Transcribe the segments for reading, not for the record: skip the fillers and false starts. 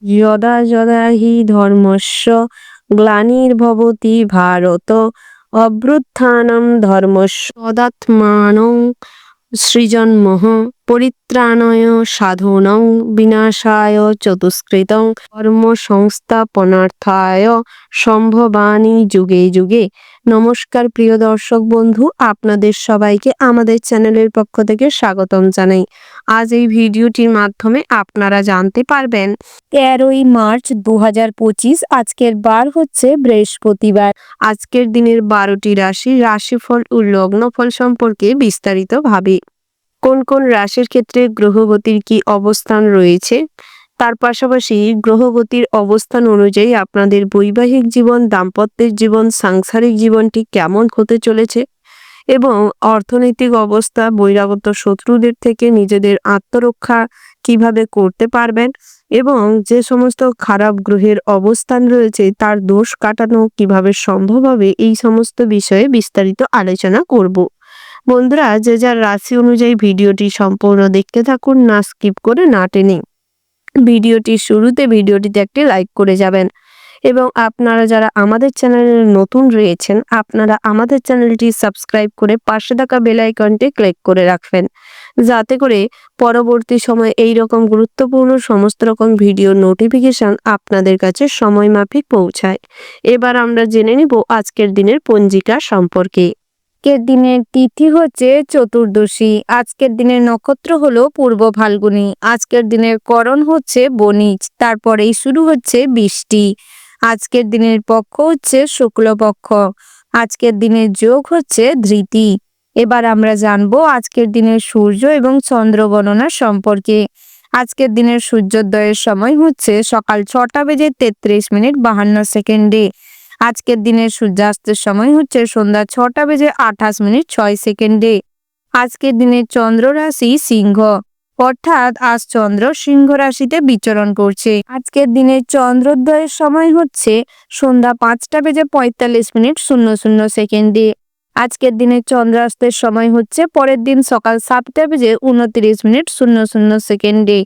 যদা যদা হি ধর্মস্য গ্লানির্ভবতি ভারত অভ্যুত্থানম ধর্মস্য তদাত্মানং সৃজন্মঃ পরিত্রাণায় সাধুনাং বিনাশায় চতুষ্কৃতং কর্ম সংস্থাপনার্থায় সম্ভবানি যুগে যুগে। নমস্কার প্রিয় দর্শক বন্ধু, আপনাদের সবাইকে আমাদের চ্যানেলের পক্ষ থেকে স্বাগতম জানাই। আজ এই ভিডিওটির মাধ্যমে আপনারা জানতে পারবেন 13ই মার্চ 2025। আজকের বার হচ্ছে বৃহস্পতিবার। আজকের দিনের 12টি রাশিফল ও লগ্নফল সম্পর্কে বিস্তারিত ভাবে কোন কোন রাশির ক্ষেত্রে গ্রহগতির কি অবস্থান রয়েছে, তার পাশাপাশি গ্রহগতির অবস্থান অনুযায়ী আপনাদের বৈবাহিক জীবন, দাম্পত্যের জীবন, সাংসারিক জীবনটি কেমন হতে চলেছে এবং অর্থনৈতিক অবস্থা, বহিরাগত শত্রুদের থেকে নিজেদের আত্মরক্ষা কিভাবে করতে পারবেন এবং যে সমস্ত খারাপ গ্রহের অবস্থান রয়েছে তার দোষ কাটানো কিভাবে সম্ভব হবে, এই সমস্ত বিষয়ে বিস্তারিত আলোচনা করব। বন্ধুরা, যে যার রাশি অনুযায়ী ভিডিওটি সম্পূর্ণ দেখতে থাকুন, না স্কিপ করে না টেনে। ভিডিওটির শুরুতে ভিডিওটিতে একটি লাইক করে যাবেন এবং আপনারা যারা আমাদের চ্যানেলে নতুন রয়েছেন আপনারা আমাদের চ্যানেলটি সাবস্ক্রাইব করে পাশে থাকা বেল আইকনটি ক্লিক করে রাখবেন, যাতে করে পরবর্তী সময়ে এই রকম গুরুত্বপূর্ণ সমস্ত রকম ভিডিও নোটিফিকেশন আপনাদের কাছে সময় মাফিক পৌঁছায়। এবার আমরা জেনে নিব আজকের দিনের পঞ্জিকা সম্পর্কে। আজকের দিনের তিথি হচ্ছে চতুর্দশী। আজকের দিনের নক্ষত্র হলো পূর্ব ফাল্গুনী। আজকের দিনের করণ হচ্ছে বণিজ, তারপরেই শুরু হচ্ছে বৃষ্টি। আজকের দিনের পক্ষ হচ্ছে শুক্লপক্ষ। আজকের দিনের যোগ হচ্ছে ধৃতি। এবার আমরা জানবো আজকের দিনের সূর্য এবং চন্দ্র গণনা সম্পর্কে। আজকের দিনের সূর্যোদয়ের সময় হচ্ছে সকাল 6:33:52। আজকের দিনের সূর্যাস্তের সময় হচ্ছে সন্ধ্যা 6:28:06। আজকের দিনের চন্দ্র রাশি সিংহ, অর্থাৎ আজ চন্দ্র সিংহ রাশিতে বিচরণ করছে। আজকের দিনের চন্দ্রোদয়ের সময় হচ্ছে সন্ধ্যা 5:45:00। আজকের দিনের চন্দ্রাস্তের সময় হচ্ছে পরের দিন সকাল 7:29:00।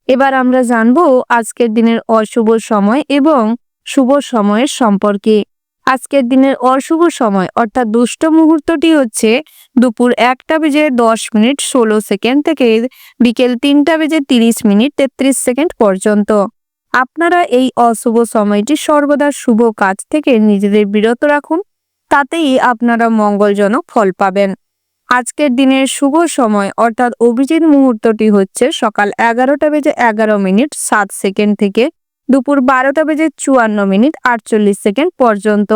এবার আমরা জানবো আজকের দিনের অশুভ সময় এবং শুভ সময়ের সম্পর্কে। আজকের দিনের অশুভ সময় অর্থাৎ দুষ্ট মুহূর্তটি হচ্ছে দুপুর 1:10:16 থেকে বিকেল 3:30:33 পর্যন্ত। আপনারা এই অশুভ সময়টি সর্বদা শুভ কাজ থেকে নিজেদের বিরত রাখুন, তাতেই আপনারা মঙ্গলজনক ফল পাবেন। আজকের দিনের শুভ সময় অর্থাৎ অভিজিৎ মুহূর্তটি হচ্ছে সকাল 11:11:07 থেকে দুপুর 12:54:48 পর্যন্ত।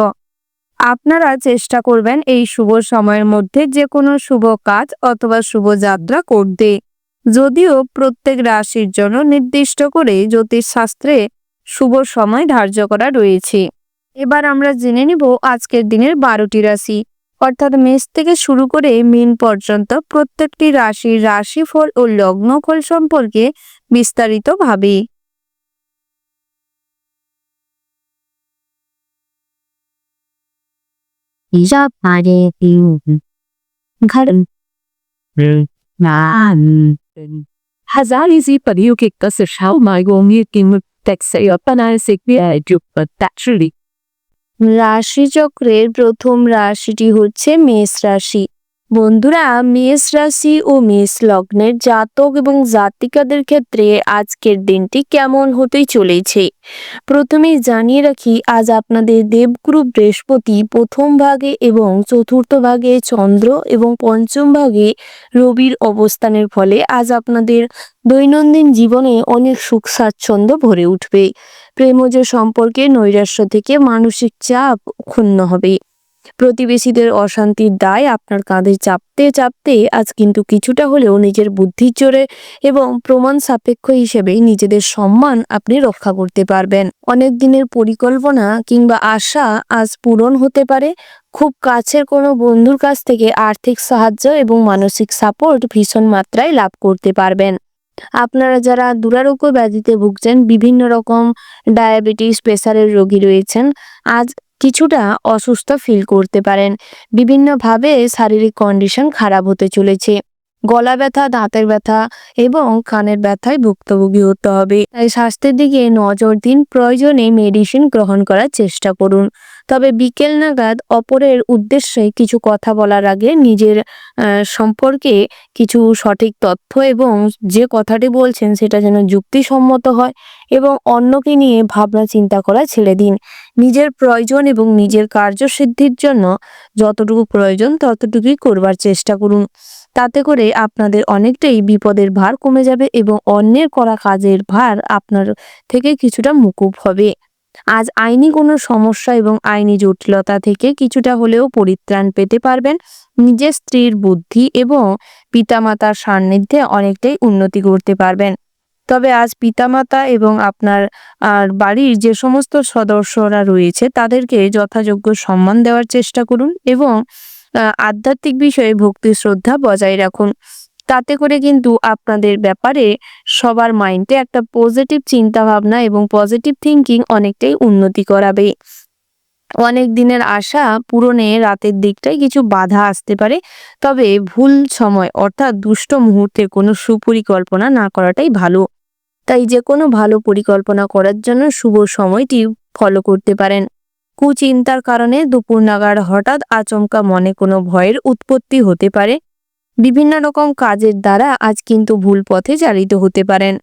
আপনারা চেষ্টা করবেন এই শুভ সময়ের মধ্যে যে কোনো শুভ কাজ অথবা শুভ যাত্রা করতে। যদিও প্রত্যেক রাশির জন্য নির্দিষ্ট করে জ্যোতিষশাস্ত্রে শুভ সময় ধার্য করা রয়েছে। এবার আমরা জেনে নিব আজকের দিনের 12টি রাশি অর্থাৎ মেষ থেকে শুরু করে মীন পর্যন্ত প্রত্যেকটি রাশির রাশিফল ও লগ্নফল সম্পর্কে বিস্তারিতভাবে। Hazalizi pariuke kasashau maigomir kim taksayapana sekvia naturally. রাশিচক্রের প্রথম রাশিটি হচ্ছে মেষ রাশি। বন্ধুরা, মেষ রাশি ও মেষ লগ্নের জাতক এবং জাতিকাদের ক্ষেত্রে আজকের দিনটি কেমন হতে চলেছে প্রথমেই জানিয়ে রাখি, আজ আপনাদের দেবগুরু বৃহস্পতি প্রথম ভাগে এবং চতুর্থ ভাগে চন্দ্র এবং পঞ্চম ভাগে রবির অবস্থানের ফলে আজ আপনাদের দৈনন্দিন জীবনে অনেক সুখ স্বাচ্ছন্দ্য ভরে উঠবে। প্রেমজ সম্পর্কে নৈরাশ্য থেকে মানসিক চাপ ক্ষুণ্ণ হবে। প্রতিবেশীদের অশান্তির দায় আপনার কাঁধে চাপতে চাপতে আজ কিন্তু কিছুটা হলেও নিজের বুদ্ধির জোরে এবং প্রমাণ সাপেক্ষ হিসেবে নিজেদের সম্মান আপনি রক্ষা করতে পারবেন। অনেক দিনের পরিকল্পনা কিংবা আশা আজ পূরণ হতে পারে। খুব কাছের কোনো বন্ধুর কাছ থেকে আর্থিক সাহায্য এবং মানসিক সাপোর্ট ভীষণ মাত্রায় লাভ করতে পারবেন। আপনারা যারা দুরারোগ্য ব্যাধিতে ভুগছেন, বিভিন্ন রকম ডায়াবেটিস, প্রেসারের রোগী রয়েছেন, আজ কিছুটা অসুস্থ ফিল করতে পারেন। বিভিন্নভাবে শারীরিক কন্ডিশন খারাপ হতে চলেছে। গলা ব্যথা, দাঁতের ব্যথা এবং কানের ব্যথায় ভুক্তভোগী হতে হবে। তাই স্বাস্থ্যের দিকে নজর দিন, প্রয়োজনে মেডিসিন গ্রহণ করার চেষ্টা করুন। তবে বিকেল নাগাদ অপরের উদ্দেশ্যে কিছু কথা বলার আগে নিজের সম্পর্কে কিছু সঠিক তথ্য এবং যে কথাটি বলছেন সেটা যেন যুক্তিসম্মত হয় এবং অন্যকে নিয়ে ভাবনা চিন্তা করা ছেড়ে দিন। নিজের প্রয়োজন এবং নিজের কার্যসিদ্ধির জন্য যতটুকু প্রয়োজন ততটুকুই করবার চেষ্টা করুন। তাতে করে আপনাদের অনেকটাই বিপদের ভার কমে যাবে এবং অন্যের করা কাজের ভার আপনার থেকে কিছুটা মুকুব হবে। আজ আইনি কোনো সমস্যা এবং আইনি জটিলতা থেকে কিছুটা হলেও পরিত্রাণ পেতে পারবেন। নিজের স্ত্রীর বুদ্ধি এবং পিতামাতার সান্নিধ্যে অনেকটাই উন্নতি করতে পারবেন। তবে আজ পিতামাতা এবং আপনার বাড়ির যে সমস্ত সদস্যরা রয়েছে তাদেরকে যথাযোগ্য সম্মান দেওয়ার চেষ্টা করুন এবং আধ্যাত্মিক বিষয়ে ভক্তি শ্রদ্ধা বজায় রাখুন। তাতে করে কিন্তু আপনাদের ব্যাপারে সবার মাইন্ডে একটা পজিটিভ চিন্তা ভাবনা এবং পজিটিভ থিঙ্কিং অনেকটাই উন্নতি করাবে। অনেক দিনের আশা পূরণে রাতের দিকটায় কিছু বাধা আসতে পারে, তবে ভুল সময় অর্থাৎ দুষ্ট মুহূর্তে কোনো সুপরিকল্পনা না করাটাই ভালো। তাই যে কোনো ভালো পরিকল্পনা করার জন্য শুভ সময়টি ফলো করতে পারেন। কুচিন্তার কারণে দুপুর নাগাদ হঠাৎ আচমকা মনে কোনো ভয়ের উৎপত্তি হতে পারে। বিভিন্ন রকম কাজের দ্বারা আজ কিন্তু ভুল পথে চালিত হতে পারেন।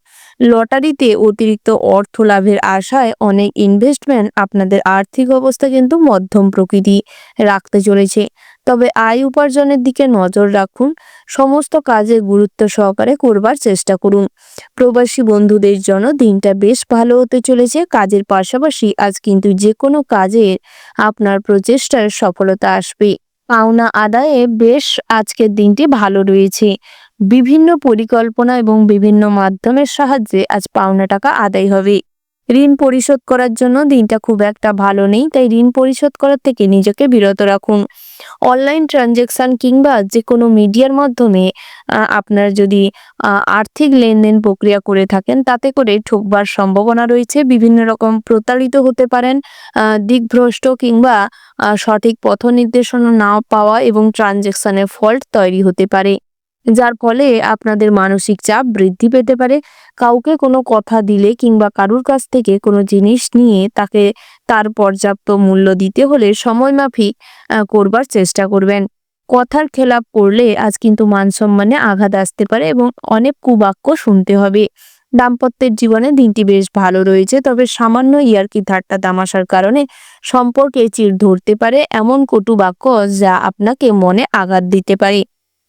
লটারিতে অতিরিক্ত অর্থ লাভের আশায় অনেক ইনভেস্টমেন্ট আপনাদের আর্থিক অবস্থা কিন্তু মধ্যম প্রকৃতি রাখতে চলেছে। তবে আয় উপার্জনের দিকে নজর রাখুন, সমস্ত কাজে গুরুত্ব সহকারে করবার চেষ্টা করুন। প্রবাসী বন্ধুদের জন্য দিনটা বেশ ভালো হতে চলেছে। কাজের পাশাপাশি আজ কিন্তু যে কোনো কাজের আপনার প্রচেষ্টার সফলতা আসবে। পাওনা আদায়ে বেশ আজকের দিনটি ভালো রয়েছে। বিভিন্ন পরিকল্পনা এবং বিভিন্ন মাধ্যমের সাহায্যে আজ পাওনা টাকা আদায় হবে। ঋণ পরিশোধ করার জন্য দিনটা খুব একটা ভালো নেই, তাই ঋণ পরিশোধ করার থেকে নিজেকে বিরত রাখুন। অনলাইন ট্রানজ্যাকশন কিংবা যে কোনো মিডিয়ার মাধ্যমে আপনার যদি আর্থিক লেনদেন প্রক্রিয়া করে থাকেন তাতে করে ঠকবার সম্ভাবনা রয়েছে। বিভিন্ন রকম প্রতারিত হতে পারেন, দিকভ্রষ্ট কিংবা সঠিক পথ নির্দেশনা না পাওয়া এবং ট্রানজ্যাকশনের ফল্ট তৈরি হতে পারে, যার ফলে আপনাদের মানসিক চাপ বৃদ্ধি পেতে পারে। কাউকে কোনো কথা দিলে কিংবা কারুর কাছ থেকে কোনো জিনিস নিয়ে তাকে তার পর্যাপ্ত মূল্য দিতে হলে সময়মাফিক করবার চেষ্টা করবেন। কথার খেলাপ করলে আজ কিন্তু মান সম্মানে আঘাত আসতে পারে এবং অনেক কুবাক্য শুনতে হবে। দাম্পত্যের জীবনে দিনটি বেশ ভালো রয়েছে, তবে সামান্য ইয়ার্কি ঠাট্টা তামাশার কারণে সম্পর্কে চিড় ধরতে পারে এমন কটু বাক্য যা আপনাকে মনে আঘাত দিতে পারে।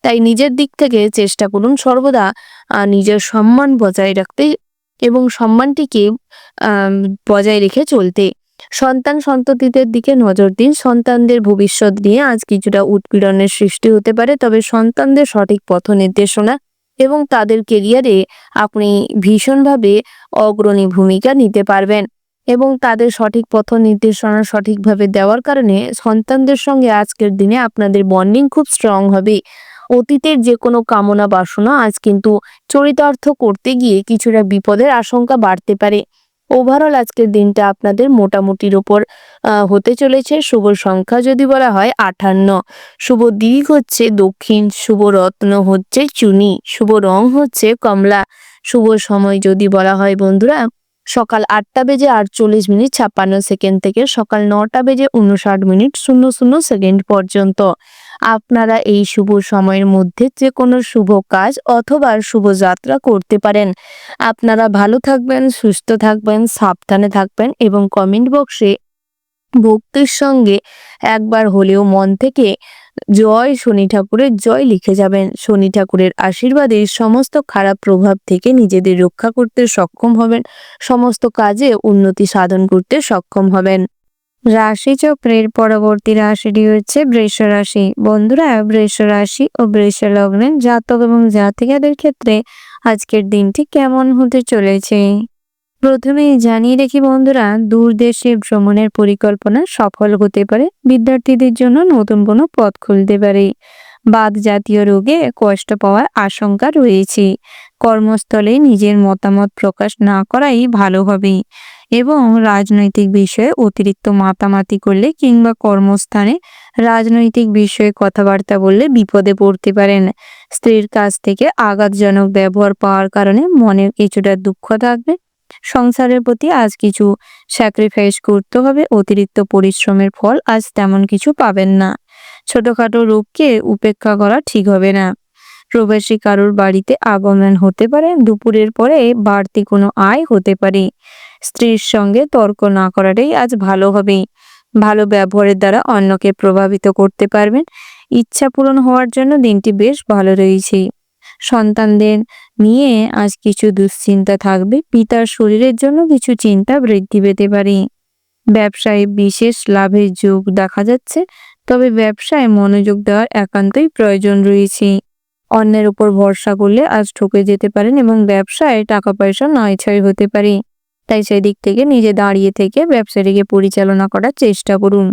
তাই নিজের দিক থেকে চেষ্টা করুন সর্বদা নিজের সম্মান বজায় রাখতে এবং সম্মানটিকে বজায় রেখে চলতে। সন্তান সন্ততিদের দিকে নজর দিন। সন্তানদের ভবিষ্যৎ নিয়ে আজ কিছুটা উৎপীড়নের সৃষ্টি হতে পারে, তবে সন্তানদের সঠিক পথ নির্দেশনা এবং তাদের কেরিয়ারে আপনি ভীষণভাবে অগ্রণী ভূমিকা নিতে পারবেন এবং তাদের সঠিক পথ নির্দেশনা সঠিকভাবে দেওয়ার কারণে সন্তানদের সঙ্গে আজকের দিনে আপনাদের বন্ডিং খুব স্ট্রং হবে। অতীতের যে কোনো কামনা বাসনা আজ কিন্তু চরিতার্থ করতে গিয়ে কিছুটা বিপদের আশঙ্কা বাড়তে পারে। ওভারঅল আজকের দিনটা আপনাদের মোটামুটির ওপর হতে চলেছে। শুভ সংখ্যা যদি বলা হয় 58, শুভ দিক হচ্ছে দক্ষিণ, শুভ রত্ন হচ্ছে চুনি, শুভ রং হচ্ছে কমলা, শুভ সময় যদি বলা হয় বন্ধুরা সকাল 8:48:56 থেকে সকাল 9:59:00 পর্যন্ত। আপনারা এই শুভ সময়ের মধ্যে যে কোনো শুভ কাজ অথবা শুভ যাত্রা করতে পারেন। আপনারা ভালো থাকবেন, সুস্থ থাকবেন, সাবধানে থাকবেন এবং কমেন্ট বক্সে ভক্তির সঙ্গে একবার হলেও মন থেকে জয় শনি ঠাকুরের জয় লিখে যাবেন। শনি ঠাকুরের আশীর্বাদে সমস্ত খারাপ প্রভাব থেকে নিজেদের রক্ষা করতে সক্ষম হবেন, সমস্ত কাজে উন্নতি সাধন করতে সক্ষম হবেন। রাশিচক্রের পরবর্তী রাশিটি হচ্ছে বৃষ রাশি। বন্ধুরা, বৃষ রাশি ও বৃষ লগ্নের জাতক এবং জাতিকাদের ক্ষেত্রে আজকের দিনটি কেমন হতে চলেছে প্রথমেই জানিয়ে রেখি বন্ধুরা, দূর দেশে ভ্রমণের পরিকল্পনা সফল হতে পারে। বিদ্যার্থীদের জন্য নতুন কোনো পথ খুলতে পারে। বাত জাতীয় রোগে কষ্ট পাওয়ার আশঙ্কা রয়েছে। কর্মস্থলে নিজের মতামত প্রকাশ না করাই ভালো হবে এবং রাজনৈতিক বিষয়ে অতিরিক্ত মাতামাতি করলে কিংবা কর্মস্থানে রাজনৈতিক বিষয়ে কথাবার্তা বললে বিপদে পড়তে পারেন। স্ত্রীর কাছ থেকে আঘাতজনক ব্যবহার পাওয়ার কারণে মনে কিছুটা দুঃখ থাকবে। সংসারের প্রতি আজ কিছু স্যাক্রিফাইস করতে হবে। অতিরিক্ত পরিশ্রমের ফল আজ তেমন কিছু পাবেন না। ছোটখাটো রোগকে উপেক্ষা করা ঠিক হবে না। প্রবাসী কারোর বাড়িতে আগমন হতে পারে। দুপুরের পরে বাড়তি কোনো আয় হতে পারে। স্ত্রীর সঙ্গে তর্ক না করাটাই আজ ভালো হবে। ভালো ব্যবহারের দ্বারা অন্যকে প্রভাবিত করতে পারবেন। ইচ্ছা পূরণ হওয়ার জন্য দিনটি বেশ ভালো রয়েছে। সন্তানদের নিয়ে আজ কিছু দুশ্চিন্তা থাকবে। পিতার শরীরের জন্য কিছু চিন্তা বৃদ্ধি পেতে পারে। ব্যবসায় বিশেষ লাভের যোগ দেখা যাচ্ছে, তবে ব্যবসায় মনোযোগ দেওয়ার একান্তই প্রয়োজন রয়েছে। অন্যের উপর ভরসা করলে আজ ঠকে যেতে পারেন এবং ব্যবসায় টাকা পয়সা নয়ছয় হতে পারে। তাই সেদিক থেকে নিজে দাঁড়িয়ে থেকে ব্যবসাটিকে পরিচালনা করার চেষ্টা করুন।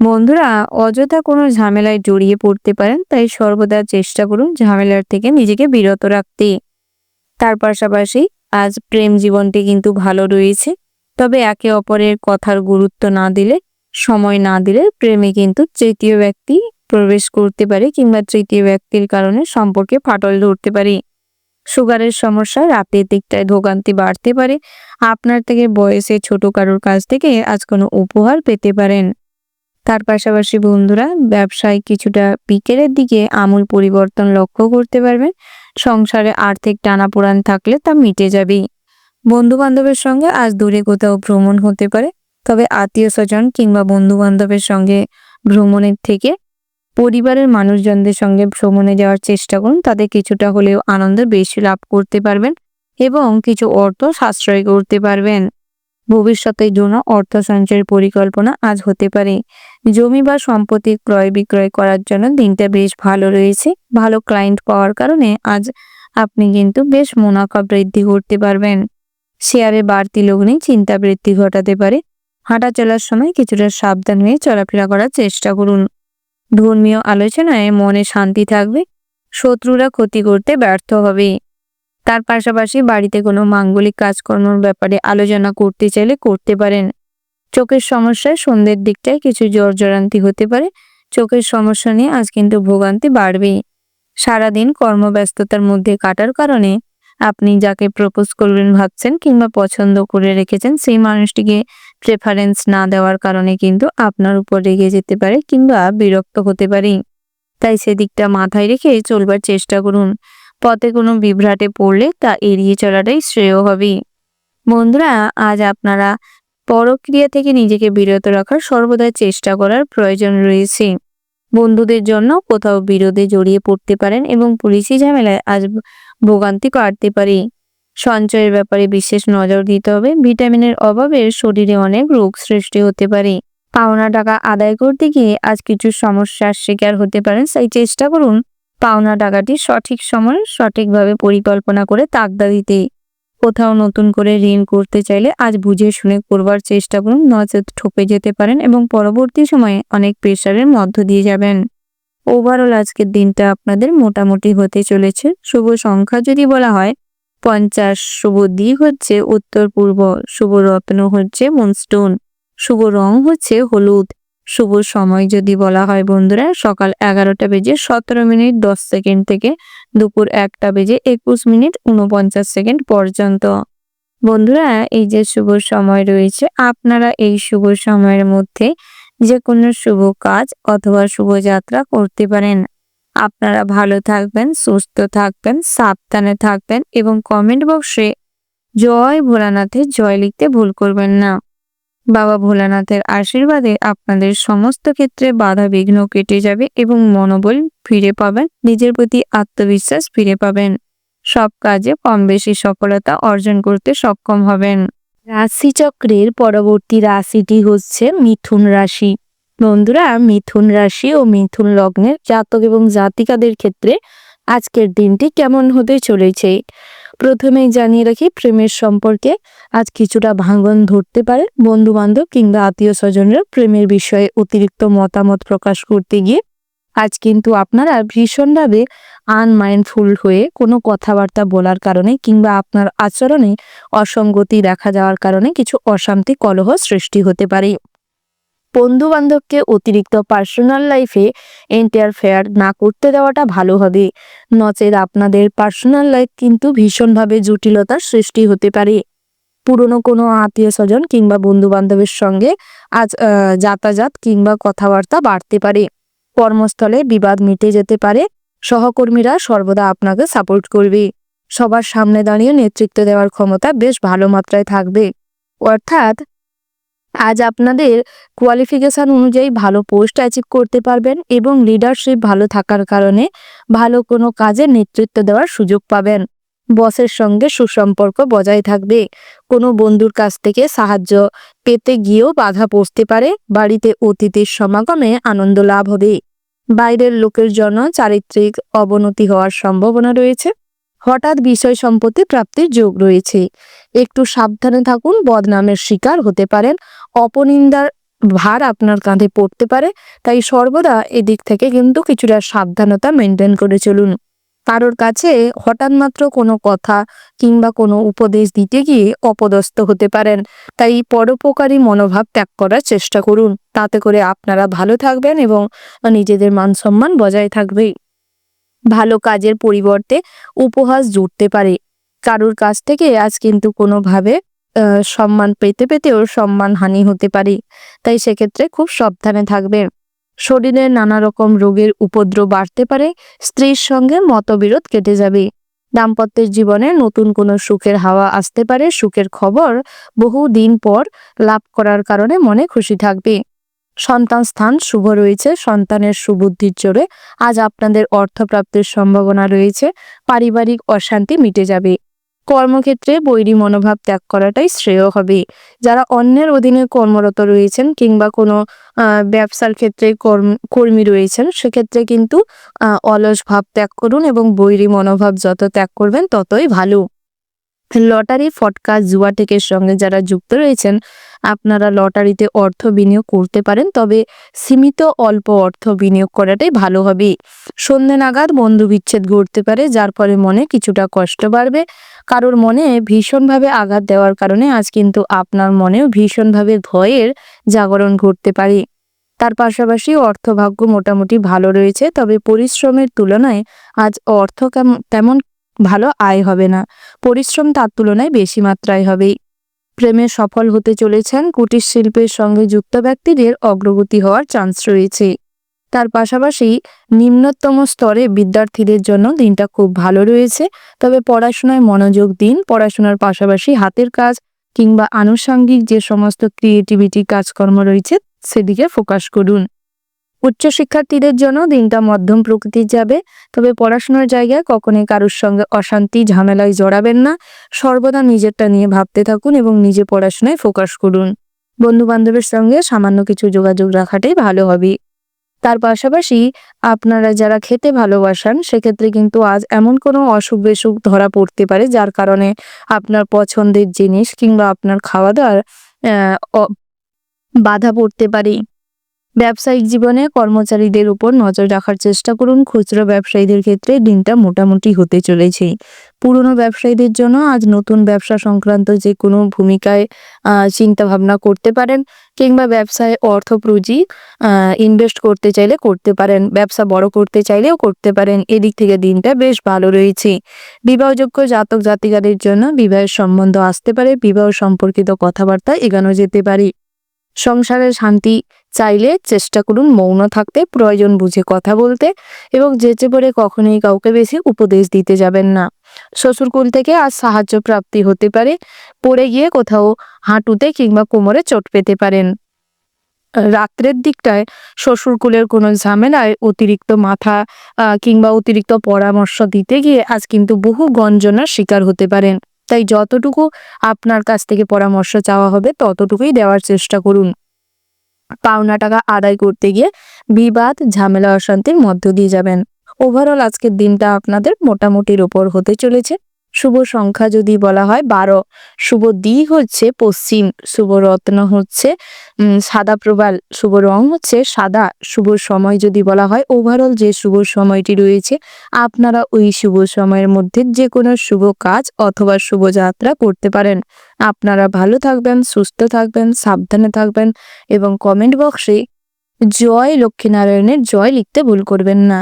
বন্ধুরা, অযথা কোনো ঝামেলায় জড়িয়ে পড়তে পারেন, তাই সর্বদা চেষ্টা করুন ঝামেলার থেকে নিজেকে বিরত রাখতে। তার পাশাপাশি আজ প্রেম জীবনটি কিন্তু ভালো রয়েছে, তবে একে অপরের কথার গুরুত্ব না দিলে, সময় না দিলে প্রেমে কিন্তু তৃতীয় ব্যক্তি প্রবেশ করতে পারে কিংবা তৃতীয় ব্যক্তির কারণে সম্পর্কে ফাটল ধরতে পারে। সুগারের সমস্যায় রাতের দিকটায় ভোগান্তি বাড়তে পারে। আপনার থেকে বয়সে ছোট কারোর কাছ থেকে আজ কোনো উপহার পেতে পারেন। তার পাশাপাশি বন্ধুরা, ব্যবসায় কিছুটা বিকেলের দিকে আমূল পরিবর্তন লক্ষ্য করতে পারবেন। সংসারে আর্থিক টানাপোড়েন থাকলে তা মিটে যাবে। বন্ধু বান্ধবের সঙ্গে আজ দূরে কোথাও ভ্রমণ হতে পারে, তবে আত্মীয় স্বজন কিংবা বন্ধু বান্ধবের সঙ্গে ভ্রমণের থেকে পরিবারের মানুষজনদের সঙ্গে ভ্রমণে যাওয়ার চেষ্টা করুন। তাদের কিছুটা হলেও আনন্দ বেশি লাভ করতে পারবেন এবং কিছু অর্থ সাশ্রয় করতে পারবেন। ভবিষ্যতের জন্য অর্থ সঞ্চয়ের পরিকল্পনা আজ হতে পারে। জমি বা সম্পত্তি ক্রয় বিক্রয় করার জন্য দিনটা বেশ ভালো রয়েছে। ভালো ক্লায়েন্ট পাওয়ার কারণে আজ আপনি কিন্তু বেশ মুনাফা বৃদ্ধি করতে পারবেন। শেয়ারে বাড়তি লগ্নি চিন্তা বৃদ্ধি ঘটাতে পারে। হাঁটা চলার সময় কিছুটা সাবধান হয়ে চলাফেরা করার চেষ্টা করুন। ধর্মীয় আলোচনায় মনে শান্তি থাকবে। শত্রুরা ক্ষতি করতে ব্যর্থ হবে। তার পাশাপাশি বাড়িতে কোনো মাঙ্গলিক কাজকর্মের ব্যাপারে আলোচনা করতে চাইলে করতে পারেন। চোখের সমস্যায় সন্ধ্যের দিকটায় কিছু জর্জরান্তি হতে পারে। চোখের সমস্যা নিয়ে আজ কিন্তু ভোগান্তি বাড়বে। সারাদিন কর্মব্যস্ততার মধ্যে কাটার কারণে আপনি যাকে প্রপোজ করবেন ভাবছেন কিংবা পছন্দ করে রেখেছেন, সেই মানুষটিকে প্রেফারেন্স না দেওয়ার কারণে কিন্তু আপনার উপর রেগে যেতে পারে কিংবা বিরক্ত হতে পারে। তাই সেদিকটা মাথায় রেখে চলবার চেষ্টা করুন। পথে কোনো বিভ্রাটে পড়লে তা এড়িয়ে চলাটাই শ্রেয় হবে। বন্ধুরা, আজ আপনারা পরক্রিয়া থেকে নিজেকে বিরত রাখার সর্বদা চেষ্টা করার প্রয়োজন রয়েছে। বন্ধুদের জন্য কোথাও বিরোধে জড়িয়ে পড়তে পারেন এবং পুলিশি ঝামেলায় আজ ভোগান্তি কাটতে পারে। সঞ্চয়ের ব্যাপারে বিশেষ নজর দিতে হবে। ভিটামিনের অভাবে শরীরে অনেক রোগ সৃষ্টি হতে পারে। পাওনা টাকা আদায় করতে গিয়ে আজ কিছু সমস্যার শিকার হতে পারেন, তাই চেষ্টা করুন পাওনা টাকাটি সঠিক সময়ে সঠিকভাবে পরিকল্পনা করে তাগদা দিতে। কোথাও নতুন করে ঋণ করতে চাইলে আজ বুঝে শুনে করবার চেষ্টা করুন, নচেত ঠকে যেতে পারেন এবং পরবর্তী সময়ে অনেক প্রেশারের মধ্য দিয়ে যাবেন। ওভারঅল আজকের দিনটা আপনাদের মোটামুটি হতে চলেছে। শুভ সংখ্যা যদি বলা হয় 50, শুভ দিক হচ্ছে উত্তর পূর্ব, শুভ রত্ন হচ্ছে মুনস্টোন, শুভ রং হচ্ছে হলুদ। শুভ সময় যদি বলা হয় বন্ধুরা, সকাল 11টা বেজে 17 মিনিট 10 সেকেন্ড থেকে দুপুর 1টা বেজে 21 মিনিট 49 সেকেন্ড পর্যন্ত। বন্ধুরা, এই যে শুভ সময় রয়েছে, আপনারা এই শুভ সময়ের মধ্যে যে কোনো শুভ কাজ অথবা শুভযাত্রা করতে পারেন। আপনারা ভালো থাকবেন, সুস্থ থাকবেন, সাবধানে থাকবেন এবং কমেন্ট বক্সে জয় ভোলানাথের জয় লিখতে ভুল করবেন না। বাবা ভোলানাথের আশীর্বাদে আপনাদের সমস্ত ক্ষেত্রে বাধা বিঘ্ন কেটে যাবে এবং মনোবল ফিরে পাবেন, নিজের প্রতি আত্মবিশ্বাস ফিরে পাবেন। সব কাজে কম বেশি সফলতা অর্জন করতে সক্ষম হবেন। রাশিচক্রের পরবর্তী রাশিটি হচ্ছে মিথুন রাশি। বন্ধুরা, মিথুন রাশি ও মিথুন লগ্নের জাতক এবং জাতিকাদের ক্ষেত্রে আজকের দিনটি কেমন হতে চলেছে প্রথমেই জানিয়ে রাখি, প্রেমের সম্পর্কে আজ কিছুটা ভাঙন ধরতে পারে। বন্ধু বান্ধব কিংবা আত্মীয় স্বজনরা প্রেমের বিষয়ে অতিরিক্ত মতামত প্রকাশ করতে গিয়ে আজ কিন্তু আপনারা ভীষণভাবে আনমাইন্ডফুল হয়ে কোনো কথাবার্তা বলার কারণে কিংবা আপনার আচরণে অসঙ্গতি দেখা যাওয়ার কারণে কিছু অশান্তি কলহ সৃষ্টি হতে পারে। বন্ধু বান্ধবকে অতিরিক্ত পার্সোনাল লাইফে ইন্টারফেয়ার না করতে দেওয়াটা ভালো হবে, নচেত আপনাদের পার্সোনাল লাইফ কিন্তু ভীষণভাবে জটিলতার সৃষ্টি হতে পারে। পুরনো কোনো আত্মীয় স্বজন কিংবা বন্ধু বান্ধবের সঙ্গে আজ যাতায়াত কিংবা কথাবার্তা বাড়তে পারে। কর্মস্থলে বিবাদ মিটে যেতে পারে। সহকর্মীরা সর্বদা আপনাকে সাপোর্ট করবে। সবার সামনে দাঁড়িয়ে নেতৃত্ব দেওয়ার ক্ষমতা বেশ ভালো মাত্রায় থাকবে। অর্থাৎ আজ আপনাদের কোয়ালিফিকেশন অনুযায়ী ভালো পোস্ট অ্যাচিভ করতে পারবেন এবং লিডারশিপ ভালো থাকার কারণে ভালো কোনো কাজে নেতৃত্ব দেওয়ার সুযোগ পাবেন। বসের সঙ্গে সুসম্পর্ক বজায় থাকবে। কোনো বন্ধুর কাছ থেকে সাহায্য পেতে গিয়েও বাধা পড়তে পারে। বাড়িতে অতিথির সমাগমে আনন্দ লাভ হবে। বাইরের লোকের জন্য চারিত্রিক অবনতি হওয়ার সম্ভাবনা রয়েছে। হঠাৎ বিষয় সম্পত্তি প্রাপ্তির যোগ রয়েছে। একটু সাবধানে থাকুন, বদনামের শিকার হতে পারেন। অপনিন্দার ভার আপনার কাঁধে পড়তে পারে, তাই সর্বদা এদিক থেকে কিন্তু কিছুটা সাবধানতা মেনটেন করে চলুন। কারোর কাছে হঠাৎ মাত্র কোনো কথা কিংবা কোনো উপদেশ দিতে গিয়ে অপদস্থ হতে পারেন, তাই পরোপকারী মনোভাব ত্যাগ করার চেষ্টা করুন। তাতে করে আপনারা ভালো থাকবেন এবং নিজেদের মান সম্মান বজায় থাকবে। ভালো কাজের পরিবর্তে উপহাস জুটতে পারে। কারোর কাছ থেকে আজ কিন্তু কোনোভাবে সম্মান পেতেও সম্মানহানি হতে পারে, তাই সেক্ষেত্রে খুব সাবধানে থাকবেন। শরীরে নানা রকম রোগের উপদ্রব বাড়তে পারে। স্ত্রীর সঙ্গে মতবিরোধ কেটে যাবে। দাম্পত্যের জীবনে নতুন কোনো সুখের হাওয়া আসতে পারে। সুখের খবর বহু দিন পর লাভ করার কারণে মনে খুশি থাকবে। সন্তান স্থান শুভ রয়েছে। সন্তানের সুবুদ্ধির জোরে আজ আপনাদের অর্থপ্রাপ্তির সম্ভাবনা রয়েছে। পারিবারিক অশান্তি মিটে যাবে। কর্মক্ষেত্রে বৈরী মনোভাব ত্যাগ করাটাই শ্রেয় হবে। যারা অন্যের অধীনে কর্মরত রয়েছেন কিংবা কোনো ব্যবসার ক্ষেত্রে কর্মী রয়েছেন, সেক্ষেত্রে কিন্তু অলস ভাব ত্যাগ করুন এবং বৈরী মনোভাব যত ত্যাগ করবেন ততই ভালো। লটারি, ফটকা, জুয়া টেকের সঙ্গে যারা যুক্ত রয়েছেন, আপনারা লটারিতে অর্থ বিনিয়োগ করতে পারেন, তবে সীমিত অল্প অর্থ বিনিয়োগ করাটাই ভালো হবে। সন্ধ্যে নাগাদ বন্ধু বিচ্ছেদ ঘটতে পারে, যার ফলে মনে কিছুটা কষ্ট বাড়বে। কারোর মনে ভীষণভাবে আঘাত দেওয়ার কারণে আজ কিন্তু আপনার মনেও ভীষণভাবে ভয়ের জাগরণ ঘটতে পারে। তার পাশাপাশি অর্থভাগ্য মোটামুটি ভালো রয়েছে, তবে পরিশ্রমের তুলনায় আজ অর্থ তেমন ভালো আয় হবে না। পরিশ্রম তার তুলনায় বেশি মাত্রায় হবে। প্রেমে সফল হতে চলেছেন। কুটির শিল্পের সঙ্গে যুক্ত ব্যক্তিদের অগ্রগতি হওয়ার চান্স রয়েছে। তার পাশাপাশি নিম্নতম স্তরে বিদ্যার্থীদের জন্য দিনটা খুব ভালো রয়েছে, তবে পড়াশোনায় মনোযোগ দিন। পড়াশোনার পাশাপাশি হাতের কাজ কিংবা আনুষঙ্গিক যে সমস্ত ক্রিয়েটিভিটি কাজকর্ম রয়েছে সেদিকে ফোকাস করুন। উচ্চশিক্ষার্থীদের জন্য দিনটা মধ্যম প্রকৃতির যাবে, তবে পড়াশোনার জায়গায় কখনোই কারোর সঙ্গে অশান্তি ঝামেলায় জড়াবেন না। সর্বদা নিজেরটা নিয়ে ভাবতে থাকুন এবং নিজে পড়াশোনায় ফোকাস করুন। বন্ধু বান্ধবের সঙ্গে সামান্য কিছু যোগাযোগ রাখাটাই ভালো হবে। তার পাশাপাশি আপনারা যারা খেতে ভালোবাসেন, সেক্ষেত্রে কিন্তু আজ এমন কোনো অসুখ বিসুখ ধরা পড়তে পারে, যার কারণে আপনার পছন্দের জিনিস কিংবা আপনার খাওয়া দাওয়ার বাধা পড়তে পারে। ব্যবসায়িক জীবনে কর্মচারীদের উপর নজর রাখার চেষ্টা করুন। খুচরো ব্যবসায়ীদের ক্ষেত্রে দিনটা মোটামুটি হতে চলেছে। পুরনো ব্যবসায়ীদের জন্য আজ নতুন ব্যবসা সংক্রান্ত যে কোনো ভূমিকায় চিন্তা ভাবনা করতে পারেন, কিংবা ব্যবসায় অর্থ পুঁজি ইনভেস্ট করতে চাইলে করতে পারেন। ব্যবসা বড় করতে চাইলেও করতে পারেন। এদিক থেকে দিনটা বেশ ভালো রয়েছে। বিবাহযোগ্য জাতক জাতিকাদের জন্য বিবাহের সম্বন্ধ আসতে পারে। বিবাহ সম্পর্কিত কথাবার্তা এগোনো যেতে পারে। সংসারের শান্তি চাইলে চেষ্টা করুন মৌন থাকতে, প্রয়োজন বুঝে কথা বলতে এবং যেচে পড়ে কখনোই কাউকে বেশি উপদেশ দিতে যাবেন না। শ্বশুরকুল থেকে আজ সাহায্য প্রাপ্তি হতে পারে। পড়ে গিয়ে কোথাও হাঁটুতে কিংবা কোমরে চোট পেতে পারেন। রাত্রের দিকটায় শ্বশুরকুলের কোনো ঝামেলায় অতিরিক্ত মাথা কিংবা অতিরিক্ত পরামর্শ দিতে গিয়ে আজ কিন্তু বহু গঞ্জনার শিকার হতে পারেন, তাই যতটুকু আপনার কাছ থেকে পরামর্শ চাওয়া হবে ততটুকুই দেওয়ার চেষ্টা করুন। পাওনা টাকা আদায় করতে গিয়ে বিবাদ, ঝামেলা, অশান্তির মধ্য দিয়ে যাবেন। ওভারঅল আজকের দিনটা আপনাদের মোটামুটির ওপর হতে চলেছে। শুভ সংখ্যা যদি বলা হয় 12, শুভ দিক হচ্ছে পশ্চিম, শুভ রত্ন হচ্ছে সাদা প্রবাল, শুভ রং হচ্ছে সাদা। শুভ সময় যদি বলা হয় ওভারঅল যে শুভ সময়টি রয়েছে, আপনারা ওই শুভ সময়ের মধ্যে যে কোনো শুভ কাজ অথবা শুভযাত্রা করতে পারেন। আপনারা ভালো থাকবেন, সুস্থ থাকবেন, সাবধানে থাকবেন এবং কমেন্ট বক্সে জয় লক্ষ্মীনারায়ণের জয় লিখতে ভুল করবেন না।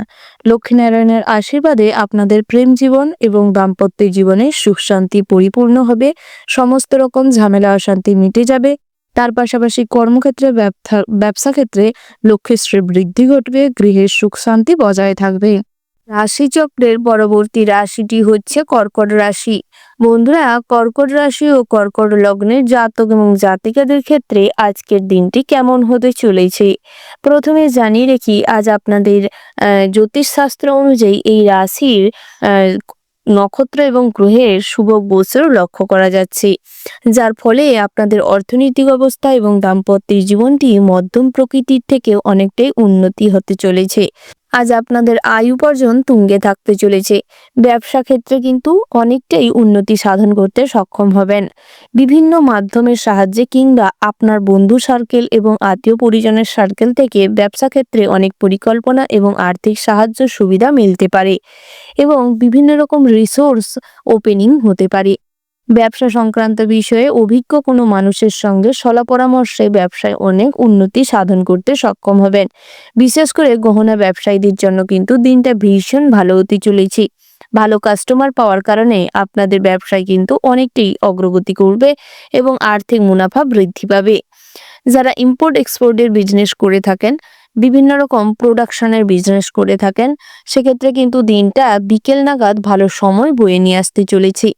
লক্ষ্মীনারায়ণের আশীর্বাদে আপনাদের প্রেম জীবন এবং দাম্পত্য জীবনে সুখ শান্তি পরিপূর্ণ হবে, সমস্ত রকম ঝামেলা অশান্তি মিটে যাবে। তার পাশাপাশি কর্মক্ষেত্রে, ব্যবসা ক্ষেত্রে লক্ষ্মীশ্রীর বৃদ্ধি ঘটবে, গৃহের সুখ শান্তি বজায় থাকবে। রাশিচক্রের পরবর্তী রাশিটি হচ্ছে কর্কট রাশি। বন্ধুরা, কর্কট রাশি ও কর্কট লগ্নের জাতক এবং জাতিকাদের ক্ষেত্রে আজকের দিনটি কেমন হতে চলেছে প্রথমে জানিয়ে রাখি, আজ আপনাদের জ্যোতিষশাস্ত্র অনুযায়ী এই রাশির নক্ষত্র এবং গ্রহের শুভ গোচর লক্ষ্য করা যাচ্ছে, যার ফলে আপনাদের অর্থনৈতিক অবস্থা এবং দাম্পত্যের জীবনটি মধ্যম প্রকৃতির থেকেও অনেকটাই উন্নতি হতে চলেছে। আজ আপনাদের আয় উপার্জন তুঙ্গে থাকতে চলেছে। ব্যবসা ক্ষেত্রে কিন্তু অনেকটাই উন্নতি সাধন করতে সক্ষম হবেন। বিভিন্ন মাধ্যমের সাহায্যে কিংবা আপনার বন্ধু সার্কেল এবং আত্মীয় পরিজনের সার্কেল থেকে ব্যবসা ক্ষেত্রে অনেক পরিকল্পনা এবং আর্থিক সাহায্য সুবিধা মিলতে পারে এবং বিভিন্ন রকম রিসোর্স ওপেনিং হতে পারে। ব্যবসা সংক্রান্ত বিষয়ে অভিজ্ঞ কোনো মানুষের সঙ্গে সলা পরামর্শে ব্যবসায় অনেক উন্নতি সাধন করতে সক্ষম হবেন। বিশেষ করে গহনা ব্যবসায়ীদের জন্য কিন্তু দিনটা ভীষণ ভালো হতে চলেছে। ভালো কাস্টমার পাওয়ার কারণে আপনাদের ব্যবসায় কিন্তু অনেকটাই অগ্রগতি করবে এবং আর্থিক মুনাফা বৃদ্ধি পাবে। যারা ইম্পোর্ট এক্সপোর্টের বিজনেস করে থাকেন, বিভিন্ন রকম প্রোডাকশনের বিজনেস করে থাকেন, সেক্ষেত্রে কিন্তু দিনটা বিকেল নাগাদ ভালো সময় বয়ে নিয়ে আসতে চলেছে।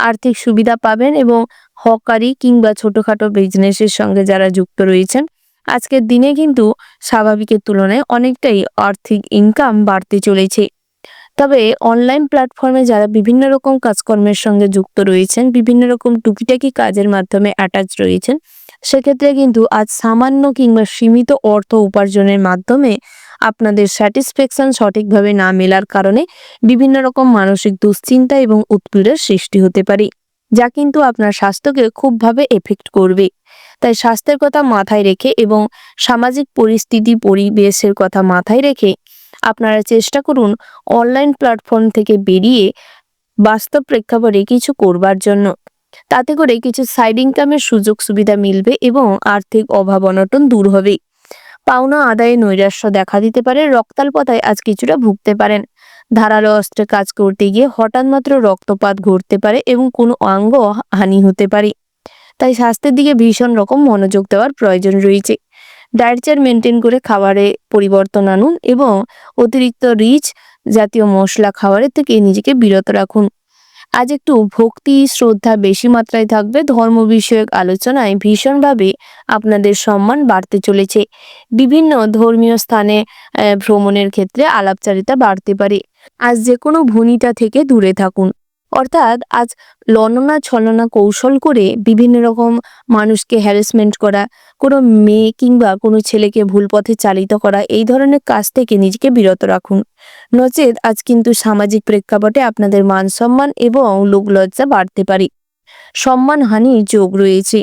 আর্থিক সুবিধা পাবেন এবং হকারি কিংবা ছোটখাটো বিজনেসের সঙ্গে যারা যুক্ত রয়েছেন, আজকের দিনে কিন্তু স্বাভাবিকের তুলনায় অনেকটাই আর্থিক ইনকাম বাড়তে চলেছে। তবে অনলাইন প্ল্যাটফর্মে যারা বিভিন্ন রকম কাজকর্মের সঙ্গে যুক্ত রয়েছেন, বিভিন্ন রকম টুকিটাকি কাজের মাধ্যমে অ্যাটাচ রয়েছেন, সেক্ষেত্রে কিন্তু আজ সামান্য কিংবা সীমিত অর্থ উপার্জনের মাধ্যমে আপনাদের স্যাটিসফ্যাকশন সঠিকভাবে না মেলার কারণে বিভিন্ন রকম মানসিক দুশ্চিন্তা এবং উৎপীড়ের সৃষ্টি হতে পারে, যা কিন্তু আপনার স্বাস্থ্যকে খুবভাবে এফেক্ট করবে। তাই স্বাস্থ্যের কথা মাথায় রেখে এবং সামাজিক পরিস্থিতি পরিবেশের কথা মাথায় রেখে আপনারা চেষ্টা করুন অনলাইন প্ল্যাটফর্ম থেকে বেরিয়ে বাস্তব প্রেক্ষাপটে কিছু করবার জন্য। তাতে করে কিছু সাইড ইনকামের সুযোগ সুবিধা মিলবে এবং আর্থিক অভাব অনটন দূর হবে। পাওনা আদায়ে নৈরাশ্য দেখা দিতে পারে, রক্তাল্পতায় আজ কিছুটা ভুগতে পারেন। ধারালো অস্ত্রে কাজ করতে গিয়ে হঠাৎ মাত্র রক্তপাত ঘটতে পারে এবং কোনো অঙ্গ হানি হতে পারে। তাই স্বাস্থ্যের দিকে ভীষণ রকম মনোযোগ দেওয়ার প্রয়োজন রয়েছে। ডায়েট চার্ট মেনটেন করে খাবারে পরিবর্তন আনুন এবং অতিরিক্ত রিচ জাতীয় মশলা খাবারের থেকে নিজেকে বিরত রাখুন। আজ একটু ভক্তি শ্রদ্ধা বেশি মাত্রায় থাকবে। ধর্ম বিষয়ক আলোচনায় ভীষণভাবে আপনাদের সম্মান বাড়তে চলেছে। বিভিন্ন ধর্মীয় স্থানে ভ্রমণের ক্ষেত্রে আলাপচারিতা বাড়তে পারে। আজ যে কোনো ভনিতা থেকে দূরে থাকুন। অর্থাৎ আজ ললনা ছলনা কৌশল করে বিভিন্ন রকম মানুষকে হ্যারাসমেন্ট করা, কোনো মেয়ে কিংবা কোনো ছেলেকে ভুল পথে চালিত করা, এই ধরনের কাজ থেকে নিজেকে বিরত রাখুন। নচেত আজ কিন্তু সামাজিক প্রেক্ষাপটে আপনাদের মান সম্মান এবং লোকলজ্জা বাড়তে পারে। সম্মানহানির যোগ রয়েছে।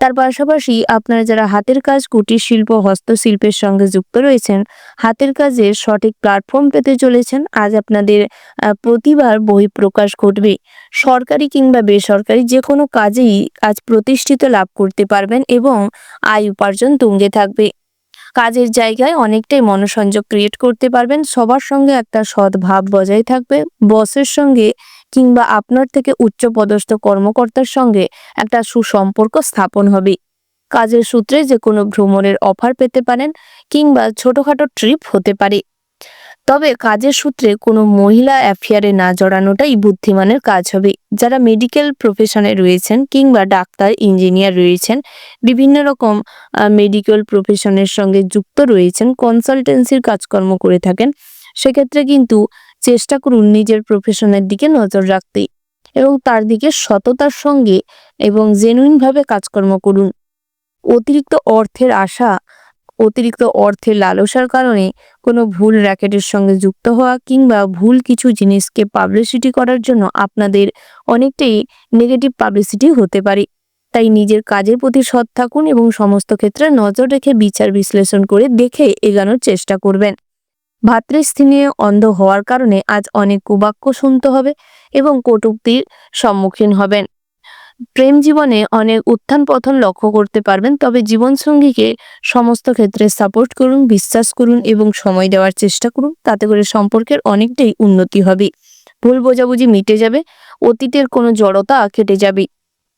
তার পাশাপাশি আপনারা যারা হাতের কাজ, কুটির শিল্প, হস্তশিল্পের সঙ্গে যুক্ত রয়েছেন, হাতের কাজের সঠিক প্ল্যাটফর্ম পেতে চলেছেন। আজ আপনাদের প্রতিভার বহিঃপ্রকাশ ঘটবে। সরকারি কিংবা বেসরকারি যে কোনো কাজেই আজ প্রতিষ্ঠিত লাভ করতে পারবেন এবং আয় উপার্জন তুঙ্গে থাকবে। কাজের জায়গায় অনেকটাই মনোসংযোগ ক্রিয়েট করতে পারবেন। সবার সঙ্গে একটা সদ্ভাব বজায় থাকবে। বসের সঙ্গে কিংবা আপনার থেকে উচ্চপদস্থ কর্মকর্তার সঙ্গে একটা সুসম্পর্ক স্থাপন হবে। কাজের সূত্রে যে কোনো ভ্রমণের অফার পেতে পারেন কিংবা ছোটখাটো ট্রিপ হতে পারে। তবে কাজের সূত্রে কোনো মহিলা অ্যাফেয়ারে না জড়ানোটাই বুদ্ধিমানের কাজ হবে। যারা মেডিকেল প্রফেশনে রয়েছেন কিংবা ডাক্তার, ইঞ্জিনিয়ার রয়েছেন, বিভিন্ন রকম মেডিকেল প্রফেশনের সঙ্গে যুক্ত রয়েছেন, কনসালটেন্সির কাজকর্ম করে থাকেন, সেক্ষেত্রে কিন্তু চেষ্টা করুন নিজের প্রফেশনের দিকে নজর রাখতে এবং তার দিকে সততার সঙ্গে এবং জেনুইনভাবে কাজকর্ম করুন। অতিরিক্ত অর্থের আশা অতিরিক্ত অর্থের লালসার কারণে কোনো ভুল র্যাকেটের সঙ্গে যুক্ত হওয়া কিংবা ভুল কিছু জিনিসকে পাবলিসিটি করার জন্য আপনাদের অনেকটাই নেগেটিভ পাবলিসিটি হতে পারে। তাই নিজের কাজের প্রতি সৎ থাকুন এবং সমস্ত ক্ষেত্রে নজর রেখে বিচার বিশ্লেষণ করে দেখে এগোনোর চেষ্টা করবেন। ভাতৃস্থানে অন্ধ হওয়ার কারণে আজ অনেক কুবাক্য শুনতে হবে এবং কটূক্তির সম্মুখীন হবেন। প্রেম জীবনে অনেক উত্থান পতন লক্ষ্য করতে পারবেন, তবে জীবনসঙ্গীকে সমস্ত ক্ষেত্রে সাপোর্ট করুন, বিশ্বাস করুন এবং সময় দেওয়ার চেষ্টা করুন। তাতে করে সম্পর্কের অনেকটাই উন্নতি হবে। ভুল বোঝাবুঝি মিটে যাবে, অতীতের কোনো জড়তা কেটে যাবে।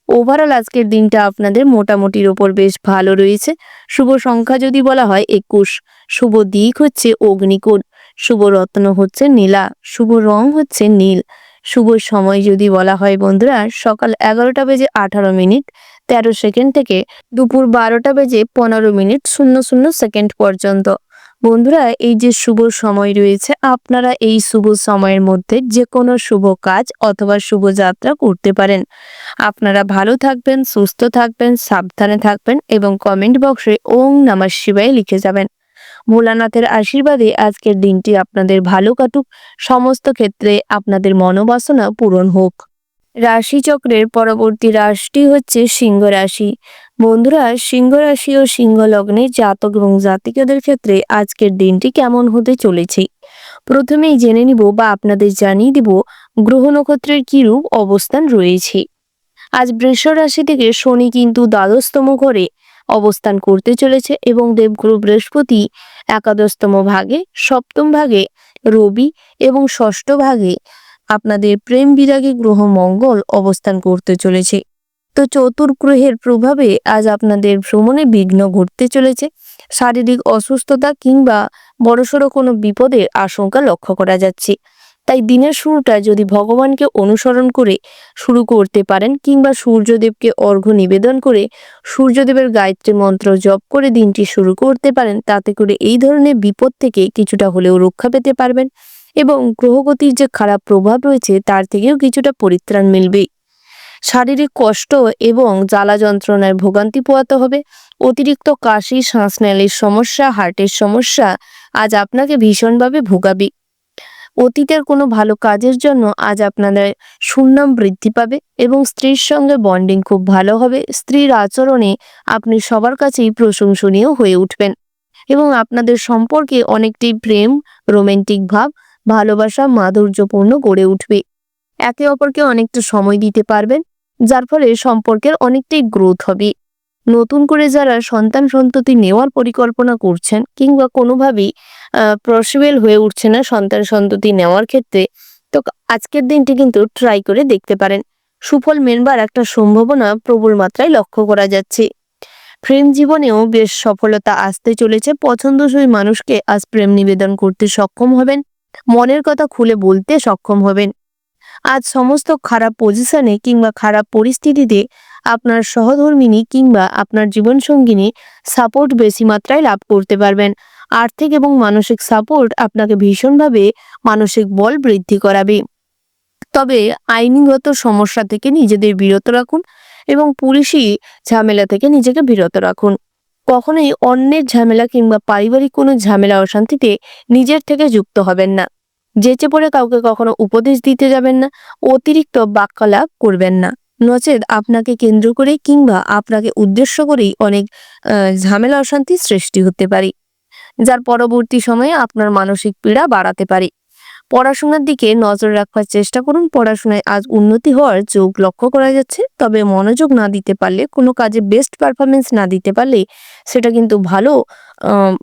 ওভারঅল আজকের দিনটা আপনাদের মোটামুটির ওপর বেশ ভালো রয়েছে। শুভ সংখ্যা যদি বলা হয় 21, শুভ দিক হচ্ছে অগ্নিকোণ, শুভ রত্ন হচ্ছে নীলা, শুভ রং হচ্ছে নীল। শুভ সময় যদি বলা হয় বন্ধুরা, সকাল 11:18 থেকে দুপুর 12:15 পর্যন্ত। বন্ধুরা, এই যে শুভ সময় রয়েছে, আপনারা এই শুভ সময়ের মধ্যে যে কোনো শুভ কাজ অথবা শুভ যাত্রা করতে পারেন। আপনারা ভালো থাকবেন, সুস্থ থাকবেন, সাবধানে থাকবেন এবং কমেন্ট বক্সে ওং নমঃ শিবায় লিখে যাবেন। ভোলানাথের আশীর্বাদে আজকের দিনটি আপনাদের ভালো কাটুক, সমস্ত ক্ষেত্রে আপনাদের মনোবাসনা পূরণ হোক। রাশিচক্রের পরবর্তী রাশিটি হচ্ছে সিংহ রাশি। বন্ধুরা, সিংহ রাশি ও সিংহ লগ্নে জাতক এবং জাতিকাদের ক্ষেত্রে আজকের দিনটি কেমন হতে চলেছে প্রথমেই জেনে নিব বা আপনাদের জানিয়ে দিব গ্রহ নক্ষত্রের কিরূপ অবস্থান রয়েছে। আজ বৃষ রাশি থেকে শনি কিন্তু দ্বাদশতম ঘরে অবস্থান করতে চলেছে এবং দেবগুরু বৃহস্পতি একাদশতম ভাগে, সপ্তম ভাগে রবি এবং ষষ্ঠ ভাগে আপনাদের প্রেম বিরাগী গ্রহ মঙ্গল অবস্থান করতে চলেছে। তো চতুর্গ্রহের প্রভাবে আজ আপনাদের ভ্রমণে বিঘ্ন ঘটতে চলেছে। শারীরিক অসুস্থতা কিংবা বড়সড় কোনো বিপদের আশঙ্কা লক্ষ্য করা যাচ্ছে। তাই দিনের শুরুটা যদি ভগবানকে অনুসরণ করে শুরু করতে পারেন কিংবা সূর্যদেবকে অর্ঘ্য নিবেদন করে সূর্যদেবের গায়ত্রী মন্ত্র জপ করে দিনটি শুরু করতে পারেন, তাতে করে এই ধরনের বিপদ থেকে কিছুটা হলেও রক্ষা পেতে পারবেন এবং গ্রহগতির যে খারাপ প্রভাব রয়েছে তার থেকেও কিছুটা পরিত্রাণ মিলবে। শারীরিক কষ্ট এবং জ্বালা যন্ত্রণায় ভোগান্তি পোহাতে হবে। অতিরিক্ত কাশি, শ্বাসনালীর সমস্যা, হার্টের সমস্যা আজ আপনাকে ভীষণভাবে ভোগাবে। অতীতের কোনো ভালো কাজের জন্য আজ আপনাদের সুনাম বৃদ্ধি পাবে এবং স্ত্রীর সঙ্গে বন্ডিং খুব ভালো হবে। স্ত্রীর আচরণে আপনি সবার কাছেই প্রশংসনীয় হয়ে উঠবেন এবং আপনাদের সম্পর্কে অনেকটি প্রেম, রোমান্টিক ভাব, ভালোবাসা মাধুর্যপূর্ণ গড়ে উঠবে। একে অপরকে অনেকটা সময় দিতে পারবেন, যার ফলে সম্পর্কের অনেকটাই গ্রোথ হবে। নতুন করে যারা সন্তান সন্ততি নেওয়ার পরিকল্পনা করছেন কিংবা কোনোভাবেই পসিবল হয়ে উঠছে না সন্তান সন্ততি নেওয়ার ক্ষেত্রে, তো আজকের দিনটি কিন্তু ট্রাই করে দেখতে পারেন। সুফল মেনবার একটা সম্ভাবনা প্রবল মাত্রায় লক্ষ্য করা যাচ্ছে। প্রেম জীবনেও বেশ সফলতা আসতে চলেছে। পছন্দসই মানুষকে আজ প্রেম নিবেদন করতে সক্ষম হবেন, মনের কথা খুলে বলতে সক্ষম হবেন। আজ সমস্ত খারাপ পজিশনে কিংবা খারাপ পরিস্থিতিতে আপনার সহধর্মিনী কিংবা আপনার জীবনসঙ্গিনী সাপোর্ট বেশি মাত্রায় লাভ করতে পারবেন। আর্থিক এবং মানসিক সাপোর্ট আপনাকে ভীষণভাবে মানসিক বল বৃদ্ধি করাবে। তবে আইনগত সমস্যা থেকে নিজেদের বিরত রাখুন এবং পুলিশি ঝামেলা থেকে নিজেকে বিরত রাখুন। কখনোই অন্যের ঝামেলা কিংবা পারিবারিক কোনো ঝামেলা অশান্তিতে নিজের থেকে যুক্ত হবেন না। যেচে পড়ে কাউকে কখনো উপদেশ দিতে যাবেন না, অতিরিক্ত বাক্যালাপ করবেন না, নচেত আপনাকে কেন্দ্র করে কিংবা আপনাকে উদ্দেশ্য করেই অনেক ঝামেলা অশান্তি সৃষ্টি হতে পারে, যার পরবর্তী সময়ে আপনার মানসিক পীড়া বাড়াতে পারে। পড়াশোনার দিকে নজর রাখবার চেষ্টা করুন। পড়াশোনায় আজ উন্নতি হওয়ার যোগ লক্ষ্য করা যাচ্ছে, তবে মনোযোগ না দিতে পারলে, কোনো কাজে বেস্ট পারফরমেন্স না দিতে পারলে সেটা কিন্তু ভালো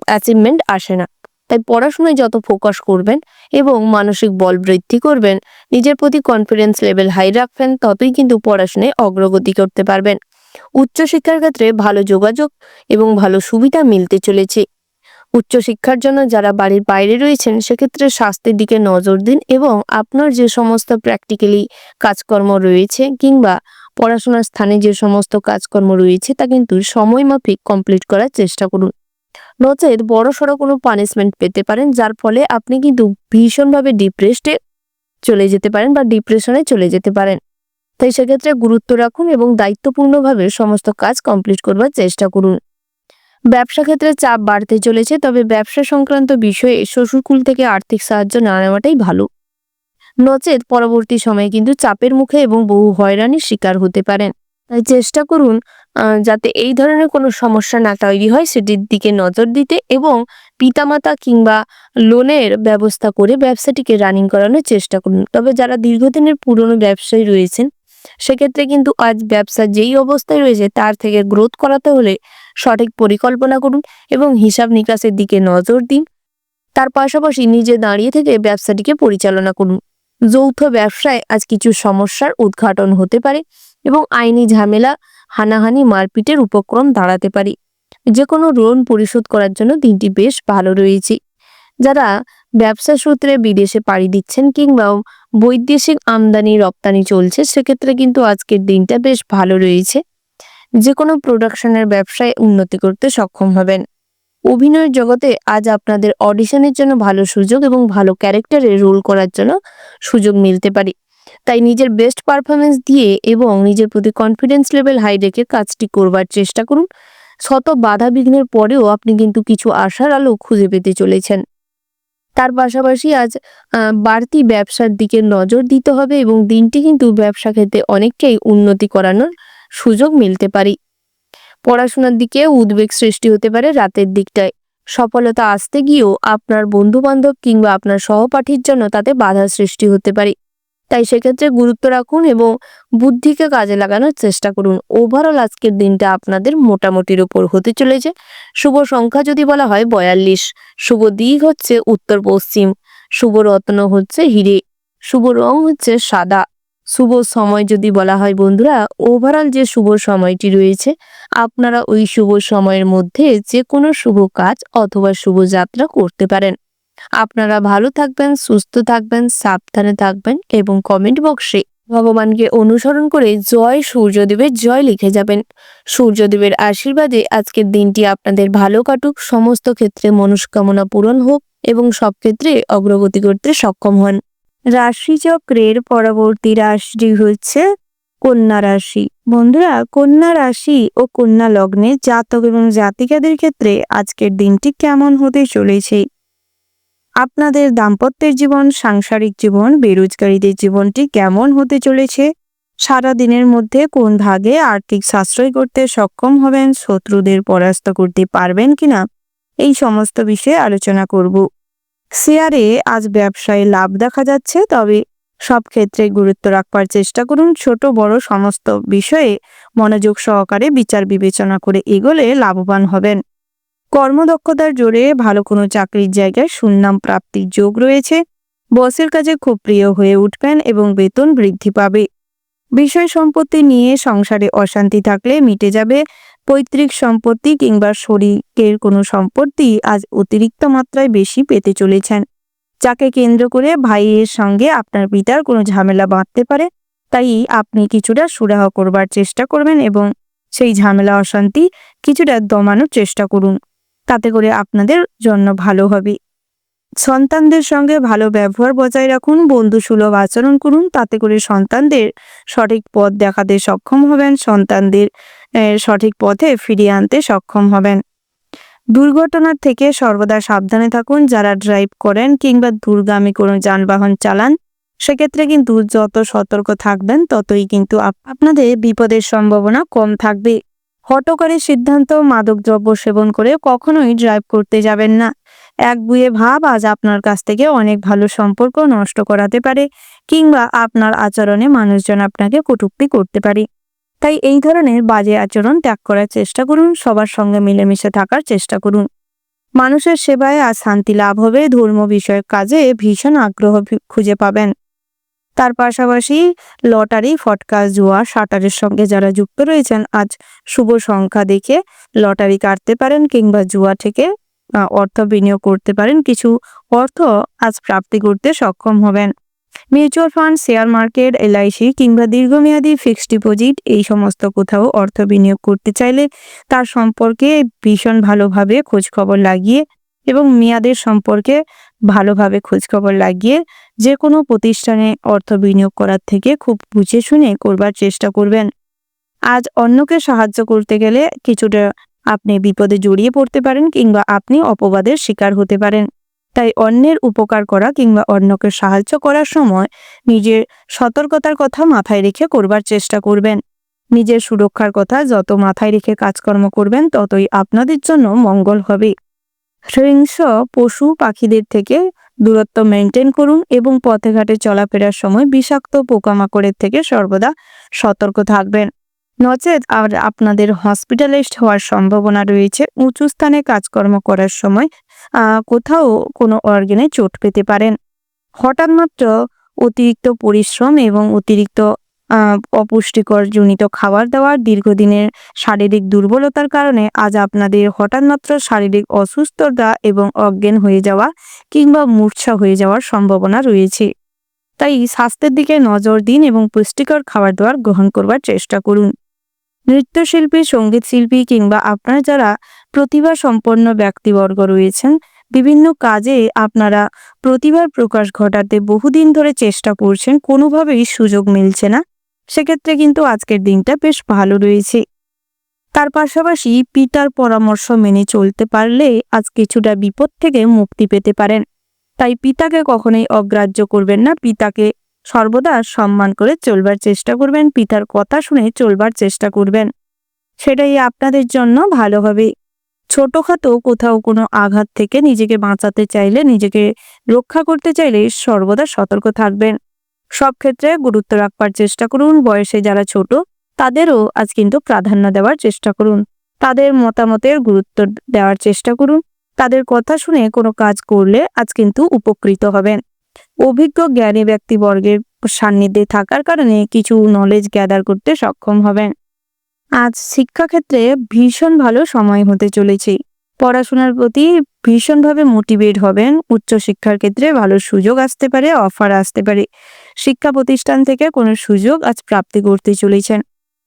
অ্যাচিভমেন্ট আসে না। তাই পড়াশোনায় যত ফোকাস করবেন এবং মানসিক বল বৃদ্ধি করবেন, নিজের প্রতি কনফিডেন্স লেভেল হাই রাখবেন, ততই কিন্তু পড়াশোনায় অগ্রগতি করতে পারবেন। উচ্চশিক্ষার ক্ষেত্রে ভালো যোগাযোগ এবং ভালো সুবিধা মিলতে চলেছে। উচ্চশিক্ষার জন্য যারা বাড়ির বাইরে রয়েছেন সেক্ষেত্রে স্বাস্থ্যের দিকে নজর দিন এবং আপনার যে সমস্ত প্র্যাকটিক্যালি কাজকর্ম রয়েছে কিংবা পড়াশোনার স্থানে যে সমস্ত কাজকর্ম রয়েছে তা কিন্তু সময় মাফিক কমপ্লিট করার চেষ্টা করুন, নচেত বড়সড় কোনো পানিশমেন্ট পেতে পারেন, যার ফলে আপনি কিন্তু ভীষণভাবে ডিপ্রেসডে চলে যেতে পারেন বা ডিপ্রেশনে চলে যেতে পারেন। তাই সেক্ষেত্রে গুরুত্ব রাখুন এবং দায়িত্বপূর্ণভাবে সমস্ত কাজ কমপ্লিট করবার চেষ্টা করুন। ব্যবসা ক্ষেত্রে চাপ বাড়তে চলেছে, তবে ব্যবসা সংক্রান্ত বিষয়ে শ্বশুরকুল থেকে আর্থিক সাহায্য না নেওয়াটাই ভালো। নচেত পরবর্তী সময়ে কিন্তু চাপের মুখে এবং বহু হয়রানির শিকার হতে পারেন। তাই চেষ্টা করুন যাতে এই ধরনের কোনো সমস্যা না তৈরি হয় সেটির দিকে নজর দিতে এবং পিতামাতা কিংবা লোনের ব্যবস্থা করে ব্যবসাটিকে রানিং করানোর চেষ্টা করুন। তবে যারা দীর্ঘদিনের পুরনো ব্যবসায়ী রয়েছেন সেক্ষেত্রে কিন্তু আজ ব্যবসা যেই অবস্থায় রয়েছে তার থেকে গ্রোথ করাতে হলে সঠিক পরিকল্পনা করুন এবং হিসাব নিকাশের দিকে নজর দিন। তার পাশাপাশি নিজে দাঁড়িয়ে থেকে ব্যবসাটিকে পরিচালনা করুন। যৌথ ব্যবসায় আজ কিছু সমস্যার উদ্ঘাটন হতে পারে এবং আইনি ঝামেলা, হানাহানি, মারপিটের উপক্রম দাঁড়াতে পারে। যে কোনো ঋণ পরিশোধ করার জন্য দিনটি বেশ ভালো রয়েছে। যারা ব্যবসা সূত্রে বিদেশে পাড়ি দিচ্ছেন কিংবা বৈদেশিক আমদানি রপ্তানি চলছে সেক্ষেত্রে কিন্তু আজকের দিনটা বেশ ভালো রয়েছে। যে কোনো প্রোডাকশনের ব্যবসায় উন্নতি করতে সক্ষম হবেন। অভিনয়ের জগতে আজ আপনাদের অডিশনের জন্য ভালো সুযোগ এবং ভালো ক্যারেক্টারে রোল করার জন্য সুযোগ মিলতে পারে। তাই নিজের বেস্ট পারফরমেন্স দিয়ে এবং নিজের প্রতি কনফিডেন্স লেভেল হাই রেখে কাজটি করবার চেষ্টা করুন। শত বাধা বিঘ্নের পরেও আপনি কিন্তু কিছু আশার আলো খুঁজে পেতে চলেছেন। তার পাশাপাশি আজ বাড়তি ব্যবসার দিকে নজর দিতে হবে এবং দিনটি কিন্তু ব্যবসা ক্ষেত্রে অনেককেই উন্নতি করানোর সুযোগ মিলতে পারে। পড়াশোনার দিকে উদ্বেগ সৃষ্টি হতে পারে রাতের দিকটায়। সফলতা আসতে গিয়েও আপনার বন্ধু বান্ধব কিংবা আপনার সহপাঠীর জন্য তাতে বাধা সৃষ্টি হতে পারে। তাই সেক্ষেত্রে গুরুত্ব রাখুন এবং বুদ্ধিকে কাজে লাগানোর চেষ্টা করুন। ওভারঅল আজকের দিনটা আপনাদের মোটামুটির উপর হতে চলেছে। শুভ সংখ্যা যদি বলা হয় 42, শুভ দিক হচ্ছে উত্তর পশ্চিম, শুভ রত্ন হচ্ছে হিরে, শুভ রং হচ্ছে সাদা। শুভ সময় যদি বলা হয় বন্ধুরা, ওভারঅল যে শুভ সময়টি রয়েছে আপনারা ওই শুভ সময়ের মধ্যে যে কোনো শুভ কাজ অথবা শুভ যাত্রা করতে পারেন। আপনারা ভালো থাকবেন, সুস্থ থাকবেন, সাবধানে থাকবেন এবং কমেন্ট বক্সে ভগবানকে অনুসরণ করে জয় সূর্যদেবের জয় লিখে যাবেন। সূর্যদেবের আশীর্বাদে আজকের দিনটি আপনাদের ভালো কাটুক, সমস্ত ক্ষেত্রে মনস্কামনা পূরণ হোক এবং সব ক্ষেত্রে অগ্রগতি করতে সক্ষম হন। রাশিচক্রের পরবর্তী রাশিটি হচ্ছে কন্যা রাশি। বন্ধুরা, কন্যা রাশি ও কন্যা লগ্নে জাতক এবং জাতিকাদের ক্ষেত্রে আজকের দিনটি কেমন হতে চলেছে? আপনাদের দাম্পত্যের জীবন, সাংসারিক জীবন, বেরোজগারীদের জীবনটি কেমন হতে চলেছে? সারা দিনের মধ্যে কোন ভাগে আর্থিক সাশ্রয় করতে সক্ষম হবেন? শত্রুদের পরাস্ত করতে পারবেন কিনা? এই সমস্ত বিষয়ে আলোচনা করব। শেয়ারে আজ ব্যবসায় লাভ দেখা যাচ্ছে, তবে সব ক্ষেত্রে গুরুত্ব রাখবার চেষ্টা করুন। ছোট বড় সমস্ত বিষয়ে মনোযোগ সহকারে বিচার বিবেচনা করে এগোলে লাভবান হবেন। কর্মদক্ষতার জোরে ভালো কোনো চাকরির জায়গায় সুনাম প্রাপ্তির যোগ রয়েছে। বসের কাছে খুব প্রিয় হয়ে উঠবেন এবং বেতন বৃদ্ধি পাবে। বিষয় সম্পত্তি নিয়ে সংসারে অশান্তি থাকলে মিটে যাবে। পৈতৃক সম্পত্তি কিংবা শরীরের কোনো সম্পত্তি আজ অতিরিক্ত মাত্রায় বেশি পেতে চলেছেন, যাকে কেন্দ্র করে ভাইয়ের সঙ্গে আপনার পিতার কোনো ঝামেলা বাঁধতে পারে। তাই আপনি কিছুটা সুরাহা করবার চেষ্টা করবেন এবং সেই ঝামেলা অশান্তি কিছুটা দমানোর চেষ্টা করুন। তাতে করে আপনাদের জন্য ভালো হবে। সন্তানদের সঙ্গে ভালো ব্যবহার বজায় রাখুন, বন্ধুসুলভ আচরণ করুন। তাতে করে সন্তানদের সঠিক পথ দেখাতে সক্ষম হবেন, সন্তানদের সঠিক পথে ফিরিয়ে আনতে সক্ষম হবেন। দুর্ঘটনার থেকে সর্বদা সাবধানে থাকুন। যারা ড্রাইভ করেন কিংবা দূরগামী কোনো যানবাহন চালান সেক্ষেত্রে কিন্তু যত সতর্ক থাকবেন ততই কিন্তু আপনাদের বিপদের সম্ভাবনা কম থাকবে। হঠকারী সিদ্ধান্ত, মাদকদ্রব্য সেবন করে কখনোই ড্রাইভ করতে যাবেন না। একগুঁয়ে ভাব আজ আপনার কাছ থেকে অনেক ভালো সম্পর্ক নষ্ট করাতে পারে কিংবা আপনার আচরণে মানুষজন আপনাকে কটূক্তি করতে পারে। তাই এই ধরনের বাজে আচরণ ত্যাগ করার চেষ্টা করুন। সবার সঙ্গে মিলেমিশে থাকার চেষ্টা করুন। মানুষের সেবায় আজ শান্তি লাভ হবে। ধর্ম বিষয়ক কাজে ভীষণ আগ্রহ খুঁজে পাবেন। তার পাশাপাশি লটারি, ফটকা, জুয়া, শাটারের সঙ্গে যারা যুক্ত রয়েছেন আজ শুভ সংখ্যা দেখে লটারি কাটতে পারেন কিংবা জুয়া থেকে অর্থ বিনিয়োগ করতে পারেন। কিছু অর্থ আজ প্রাপ্তি করতে সক্ষম হবেন। Mutual fund, share market, LIC কিংবা দীর্ঘমেয়াদী ফিক্সড ডিপোজিট এই সমস্ত কোথাও অর্থ বিনিয়োগ করতে চাইলে তার সম্পর্কে ভীষণ ভালোভাবে খোঁজখবর লাগিয়ে এবং মেয়াদের সম্পর্কে ভালোভাবে খোঁজখবর লাগিয়ে যে কোনো প্রতিষ্ঠানে অর্থ বিনিয়োগ করার থেকে খুব বুঝে শুনে করবার চেষ্টা করবেন। আজ অন্যকে সাহায্য করতে গেলে কিছুটা আপনি বিপদে জড়িয়ে পড়তে পারেন কিংবা আপনি অপবাদের শিকার হতে পারেন। তাই অন্যের উপকার করা কিংবা অন্যকে সাহায্য করার সময় নিজের সতর্কতার কথা মাথায় রেখে করবার চেষ্টা করবেন। নিজের সুরক্ষার কথা যত মাথায় রেখে কাজকর্ম করবেন ততই আপনাদের জন্য মঙ্গল হবে। হিংস্র পশু পাখিদের থেকে দূরত্ব মেনটেন করুন এবং পথে ঘাটে চলাফেরার সময় বিষাক্ত পোকামাকড়ের থেকে সর্বদা সতর্ক থাকবেন। নচেৎ আর আপনাদের হসপিটালাইজড হওয়ার সম্ভাবনা রয়েছে। উঁচু স্থানে কাজকর্ম করার সময় কোথাও কোনো অর্গানে চোট পেতে পারেন। হঠাৎ মাত্র অতিরিক্ত পরিশ্রম এবং অতিরিক্ত অপুষ্টিকর জনিত খাবার দাবার, দীর্ঘদিনের শারীরিক দুর্বলতার কারণে আজ আপনাদের হঠাৎ মাত্র শারীরিক অসুস্থতা এবং অজ্ঞান হয়ে যাওয়া কিংবা মূর্ছা হয়ে যাওয়ার সম্ভাবনা রয়েছে। তাই স্বাস্থ্যের দিকে নজর দিন এবং পুষ্টিকর খাবার দাবার গ্রহণ করবার চেষ্টা করুন। নৃত্যশিল্পী, সঙ্গীত শিল্পী কিংবা আপনার যারা প্রতিভা সম্পন্ন ব্যক্তিবর্গ রয়েছেন, বিভিন্ন কাজে আপনারা প্রতিভার প্রকাশ ঘটাতে বহুদিন ধরে চেষ্টা করছেন, কোনোভাবেই সুযোগ মিলছে না, সেক্ষেত্রে কিন্তু আজকের দিনটা বেশ ভালো রয়েছে। তার পাশাপাশি পিতার পরামর্শ মেনে চলতে পারলে আজ কিছুটা বিপদ থেকে মুক্তি পেতে পারেন। তাই পিতাকে কখনোই অগ্রাহ্য করবেন না, পিতাকে সর্বদা সম্মান করে চলবার চেষ্টা করবেন, পিতার কথা শুনে চলবার চেষ্টা করবেন, সেটাই আপনাদের জন্য ভালো হবে। ছোটখাটো কোথাও কোনো আঘাত থেকে নিজেকে বাঁচাতে চাইলে, নিজেকে রক্ষা করতে চাইলে সর্বদা সতর্ক থাকবেন। সব ক্ষেত্রে গুরুত্ব রাখবার চেষ্টা করুন। বয়সে যারা ছোট তাদেরও আজ কিন্তু প্রাধান্য দেওয়ার চেষ্টা করুন, তাদের মতামতের গুরুত্ব দেওয়ার চেষ্টা করুন। তাদের কথা শুনে কোনো কাজ করলে আজ কিন্তু উপকৃত হবেন। অভিজ্ঞ জ্ঞানী ব্যক্তিবর্গের সান্নিধ্যে থাকার কারণে কিছু নলেজ গ্যাদার করতে সক্ষম হবেন। আজ শিক্ষাক্ষেত্রে ভীষণ ভালো সময় হতে চলেছে। পড়াশোনার প্রতি ভীষণভাবে মোটিভেট হবেন। উচ্চশিক্ষার ক্ষেত্রে ভালো সুযোগ আসতে পারে, অফার আসতে পারে। শিক্ষা প্রতিষ্ঠান থেকে কোনো সুযোগ আজ প্রাপ্তি করতে চলেছেন।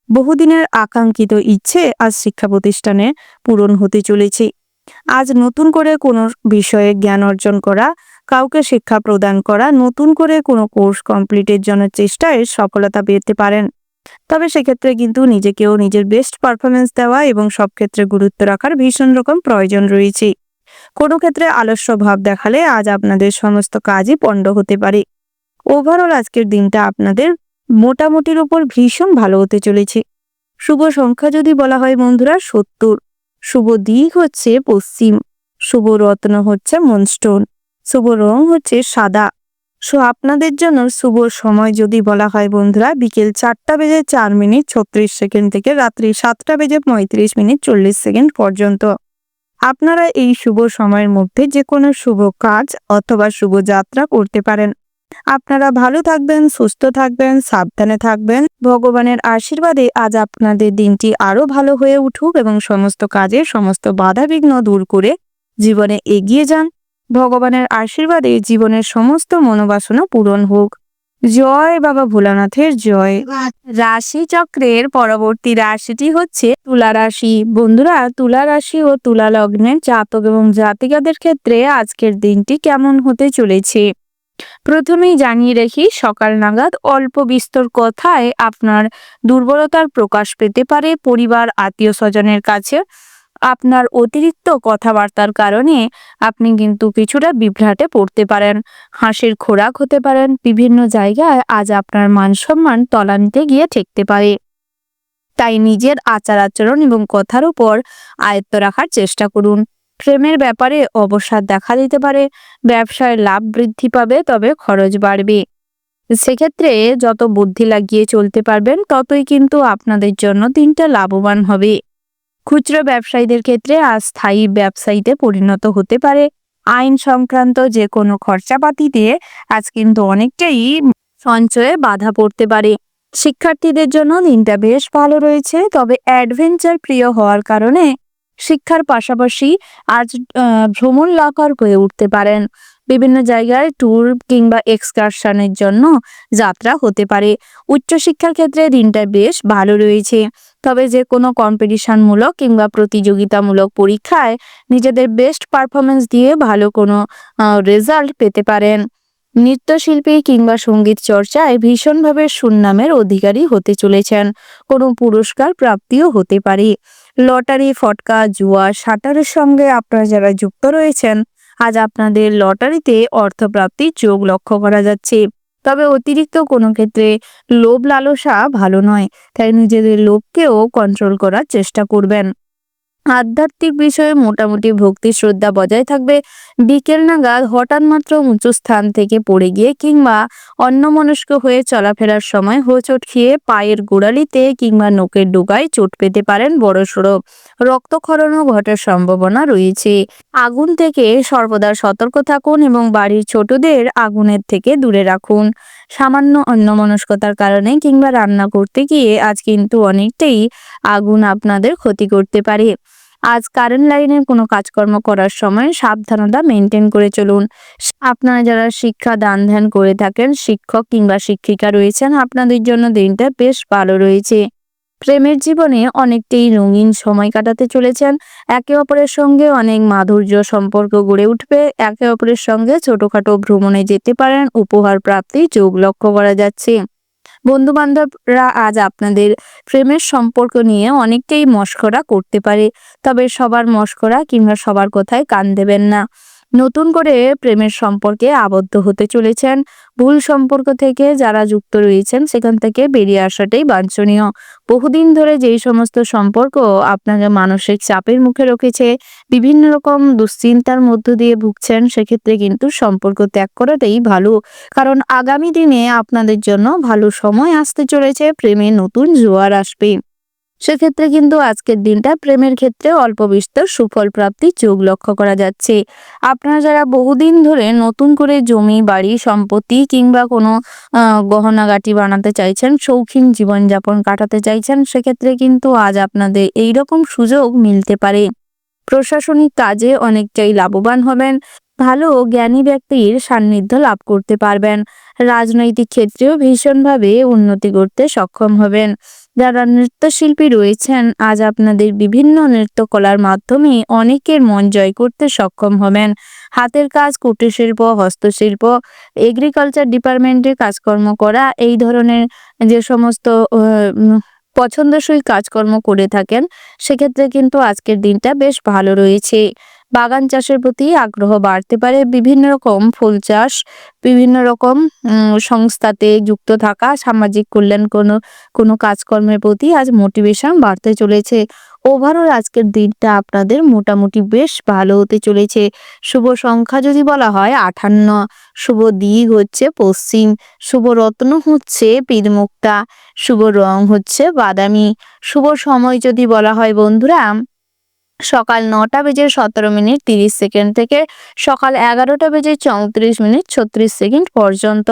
বহুদিনের আকাঙ্ক্ষিত ইচ্ছে আজ শিক্ষা প্রতিষ্ঠানে পূরণ হতে চলেছে। আজ নতুন করে কোনো বিষয়ে জ্ঞান অর্জন করা, কাউকে শিক্ষা প্রদান করা, নতুন করে কোনো কোর্স কমপ্লিটের জন্য চেষ্টায় সফলতা পেতে পারেন। তবে সেক্ষেত্রে কিন্তু নিজেকেও নিজের বেস্ট পারফরমেন্স দেওয়া এবং সব ক্ষেত্রে গুরুত্ব রাখার ভীষণ রকম প্রয়োজন রয়েছে। কোনো ক্ষেত্রে আলস্য ভাব দেখালে আজ আপনাদের সমস্ত কাজই পণ্ড হতে পারে। ওভারঅল আজকের দিনটা আপনাদের মোটামুটির উপর ভীষণ ভালো হতে চলেছে। শুভ সংখ্যা যদি বলা হয় বন্ধুরা 70, শুভ দিক হচ্ছে পশ্চিম, শুভ রত্ন হচ্ছে মুনস্টোন, শুভ রং হচ্ছে সাদা। আপনাদের জন্য শুভ সময় যদি বলা হয় বন্ধুরা বিকেল 4:04 থেকে রাত্রি 7:35 পর্যন্ত। আপনারা এই শুভ সময়ের মধ্যে যে কোনো শুভ কাজ অথবা শুভ যাত্রা করতে পারেন। আপনারা ভালো থাকবেন, সুস্থ থাকবেন, সাবধানে থাকবেন। ভগবানের আশীর্বাদে আজ আপনাদের দিনটি আরো ভালো হয়ে উঠুক এবং সমস্ত কাজে সমস্ত বাধা বিঘ্ন দূর করে জীবনে এগিয়ে যান। ভগবানের আশীর্বাদে জীবনের সমস্ত মনোবাসনা পূরণ হোক। জয় বাবা ভোলানাথের জয়। রাশি চক্রের পরবর্তী রাশিটি হচ্ছে তুলা রাশি। বন্ধুরা, তুলা রাশি ও তুলা লগ্নের জাতক এবং জাতিকাদের ক্ষেত্রে আজকের দিনটি কেমন হতে চলেছে প্রথমেই জানিয়ে রাখি, সকাল নাগাদ অল্প বিস্তর কথায় আপনার দুর্বলতার প্রকাশ পেতে পারে। পরিবার, আত্মীয় স্বজনের কাছে আপনার অতিরিক্ত কথাবার্তার কারণে আপনি কিন্তু কিছুটা বিভ্রাটে পড়তে পারেন, হাসির খোরাক হতে পারেন। বিভিন্ন জায়গায় আজ আপনার মান সম্মান তলানিতে গিয়ে ঠেকতে পারে। তাই নিজের আচার আচরণ এবং কথার উপর আয়ত্ত রাখার চেষ্টা করুন। প্রেমের ব্যাপারে অবসাদ দেখা দিতে পারে। ব্যবসায় লাভ বৃদ্ধি পাবে, তবে খরচ বাড়বে। সেক্ষেত্রে যত বুদ্ধি লাগিয়ে চলতে পারবেন ততই কিন্তু আপনাদের জন্য দিনটা লাভবান হবে। খুচরো ব্যবসায়ীদের ক্ষেত্রে আজ স্থায়ী ব্যবসায়ীতে পরিণত হতে পারে। আইন সংক্রান্ত যে কোনো খরচাপাতিতে আজ কিন্তু অনেকটাই সঞ্চয়ে বাধা পড়তে পারে। শিক্ষার্থীদের জন্য দিনটা বেশ ভালো রয়েছে, তবে অ্যাডভেঞ্চার প্রিয় হওয়ার কারণে শিক্ষার পাশাপাশি আজ ভ্রমণ লাভার হয়ে উঠতে পারেন। বিভিন্ন জায়গায় ট্যুর কিংবা এক্সকারশনের জন্য যাত্রা হতে পারে। উচ্চশিক্ষার ক্ষেত্রে দিনটা বেশ ভালো রয়েছে, তবে যে কোনো কম্পিটিশনমূলক কিংবা প্রতিযোগিতামূলক পরীক্ষায় নিজেদের বেস্ট পারফরমেন্স দিয়ে ভালো কোনো রেজাল্ট পেতে পারেন। নৃত্যশিল্পী কিংবা সঙ্গীত চর্চায় ভীষণভাবে সুনামের অধিকারী হতে চলেছেন। কোনো পুরস্কার প্রাপ্তিও হতে পারে। লটারি, ফটকা, জুয়া, শাটারের সঙ্গে আপনারা যারা যুক্ত রয়েছেন, আজ আপনাদের লটারিতে অর্থপ্রাপ্তির যোগ লক্ষ্য করা যাচ্ছে। তবে অতিরিক্ত কোনো ক্ষেত্রে লোভ লালসা ভালো নয়, তাই নিজেদের লোভকেও কন্ট্রোল করার চেষ্টা করবেন। আধ্যাত্মিক বিষয়ে মোটামুটি ভক্তি শ্রদ্ধা বজায় থাকবে। বিকেল নাগাদ হঠাৎ মাত্র উঁচু স্থান থেকে পড়ে গিয়ে কিংবা অন্যমনস্ক হয়ে চলাফেরার সময় হোঁচট খেয়ে পায়ের গোড়ালিতে কিংবা নখের ডোগায় চোট পেতে পারেন বড়সড়। রক্তক্ষরণও ঘটার সম্ভাবনা রয়েছে। আগুন থেকে সর্বদা সতর্ক থাকুন এবং বাড়ির ছোটদের আগুনের থেকে দূরে রাখুন। সামান্য অন্যমনস্কতার কারণে কিংবা রান্না করতে গিয়ে আজ কিন্তু অনেকটাই আগুন আপনাদের ক্ষতি করতে পারে। আজ কারেন্ট লাইনের কোনো কাজকর্ম করার সময় সাবধানতা মেনটেন করে চলুন। আপনারা যারা শিক্ষা দান ধ্যান করে থাকেন, শিক্ষক কিংবা শিক্ষিকা রয়েছেন, আপনাদের জন্য দিনটা বেশ ভালো রয়েছে। প্রেমের জীবনে অনেকটাই রঙিন সময় কাটাতে চলেছেন। একে অপরের সঙ্গে অনেক মাধুর্য সম্পর্ক গড়ে উঠবে। একে অপরের সঙ্গে ছোটখাটো ভ্রমণে যেতে পারেন। উপহার প্রাপ্তির যোগ লক্ষ্য করা যাচ্ছে। বন্ধু বান্ধবরা আজ আপনাদের প্রেমের সম্পর্ক নিয়ে অনেকটাই মশকরা করতে পারে, তবে সবার মশকরা কিংবা সবার কথায় কান দেবেন না। নতুন করে প্রেমের সম্পর্কে আবদ্ধ হতে চলেছেন। ভুল সম্পর্ক থেকে যারা যুক্ত রয়েছেন সেখান থেকে বেরিয়ে আসাটাই বাঞ্ছনীয়। বহুদিন ধরে যেই সমস্ত সম্পর্ক আপনাকে মানসিক চাপের মুখে রেখেছে, বিভিন্ন রকম দুশ্চিন্তার মধ্য দিয়ে ভুগছেন, সেক্ষেত্রে কিন্তু সম্পর্ক ত্যাগ করাটাই ভালো। কারণ আগামী দিনে আপনাদের জন্য ভালো সময় আসতে চলেছে, প্রেমে নতুন জোয়ার আসবে। সেক্ষেত্রে কিন্তু আজকের দিনটা প্রেমের ক্ষেত্রে অল্প বিস্তর সুফল প্রাপ্তির যোগ লক্ষ্য করা যাচ্ছে। আপনারা যারা বহুদিন ধরে নতুন করে জমি বাড়ি সম্পত্তি কিংবা কোনো গহনাগাটি বানাতে চাইছেন, শৌখিন জীবনযাপন কাটাতে চাইছেন, সেক্ষেত্রে কিন্তু আজ আপনাদের এইরকম সুযোগ মিলতে পারে। প্রশাসনিক কাজে অনেকটাই লাভবান হবেন। ভালো জ্ঞানী ব্যক্তির সান্নিধ্য লাভ করতে পারবেন। রাজনৈতিক ক্ষেত্রেও ভীষণভাবে উন্নতি করতে সক্ষম হবেন। যারা নৃত্যশিল্পী রয়েছেন, আজ আপনাদের বিভিন্ন নৃত্যকলার মাধ্যমে অনেকের মন জয় করতে সক্ষম হবেন। হাতের কাজ, কুটির শিল্প, হস্তশিল্প, এগ্রিকালচার ডিপার্টমেন্টে কাজকর্ম করা, এই ধরনের যে সমস্ত পছন্দসই কাজকর্ম করে থাকেন, সেক্ষেত্রে কিন্তু আজকের দিনটা বেশ ভালো রয়েছে। বাগান চাষের প্রতি আগ্রহ বাড়তে পারে। বিভিন্ন রকম ফুল চাষ, বিভিন্ন রকম সংস্থাতে যুক্ত থাকা, সামাজিক কল্যাণ কোনো কাজকর্মের প্রতি আজ মোটিভেশন বাড়তে চলেছে। ওভারঅল আজকের দিনটা আপনাদের মোটামুটি বেশ ভালো হতে চলেছে। শুভ সংখ্যা যদি বলা হয় 58, শুভ দিক হচ্ছে পশ্চিম, শুভ রত্ন হচ্ছে পীরমুক্তা, শুভ রং হচ্ছে বাদামি, শুভ সময় যদি বলা হয় বন্ধুরা সকাল 9:17:30 থেকে সকাল 11:34:36 পর্যন্ত।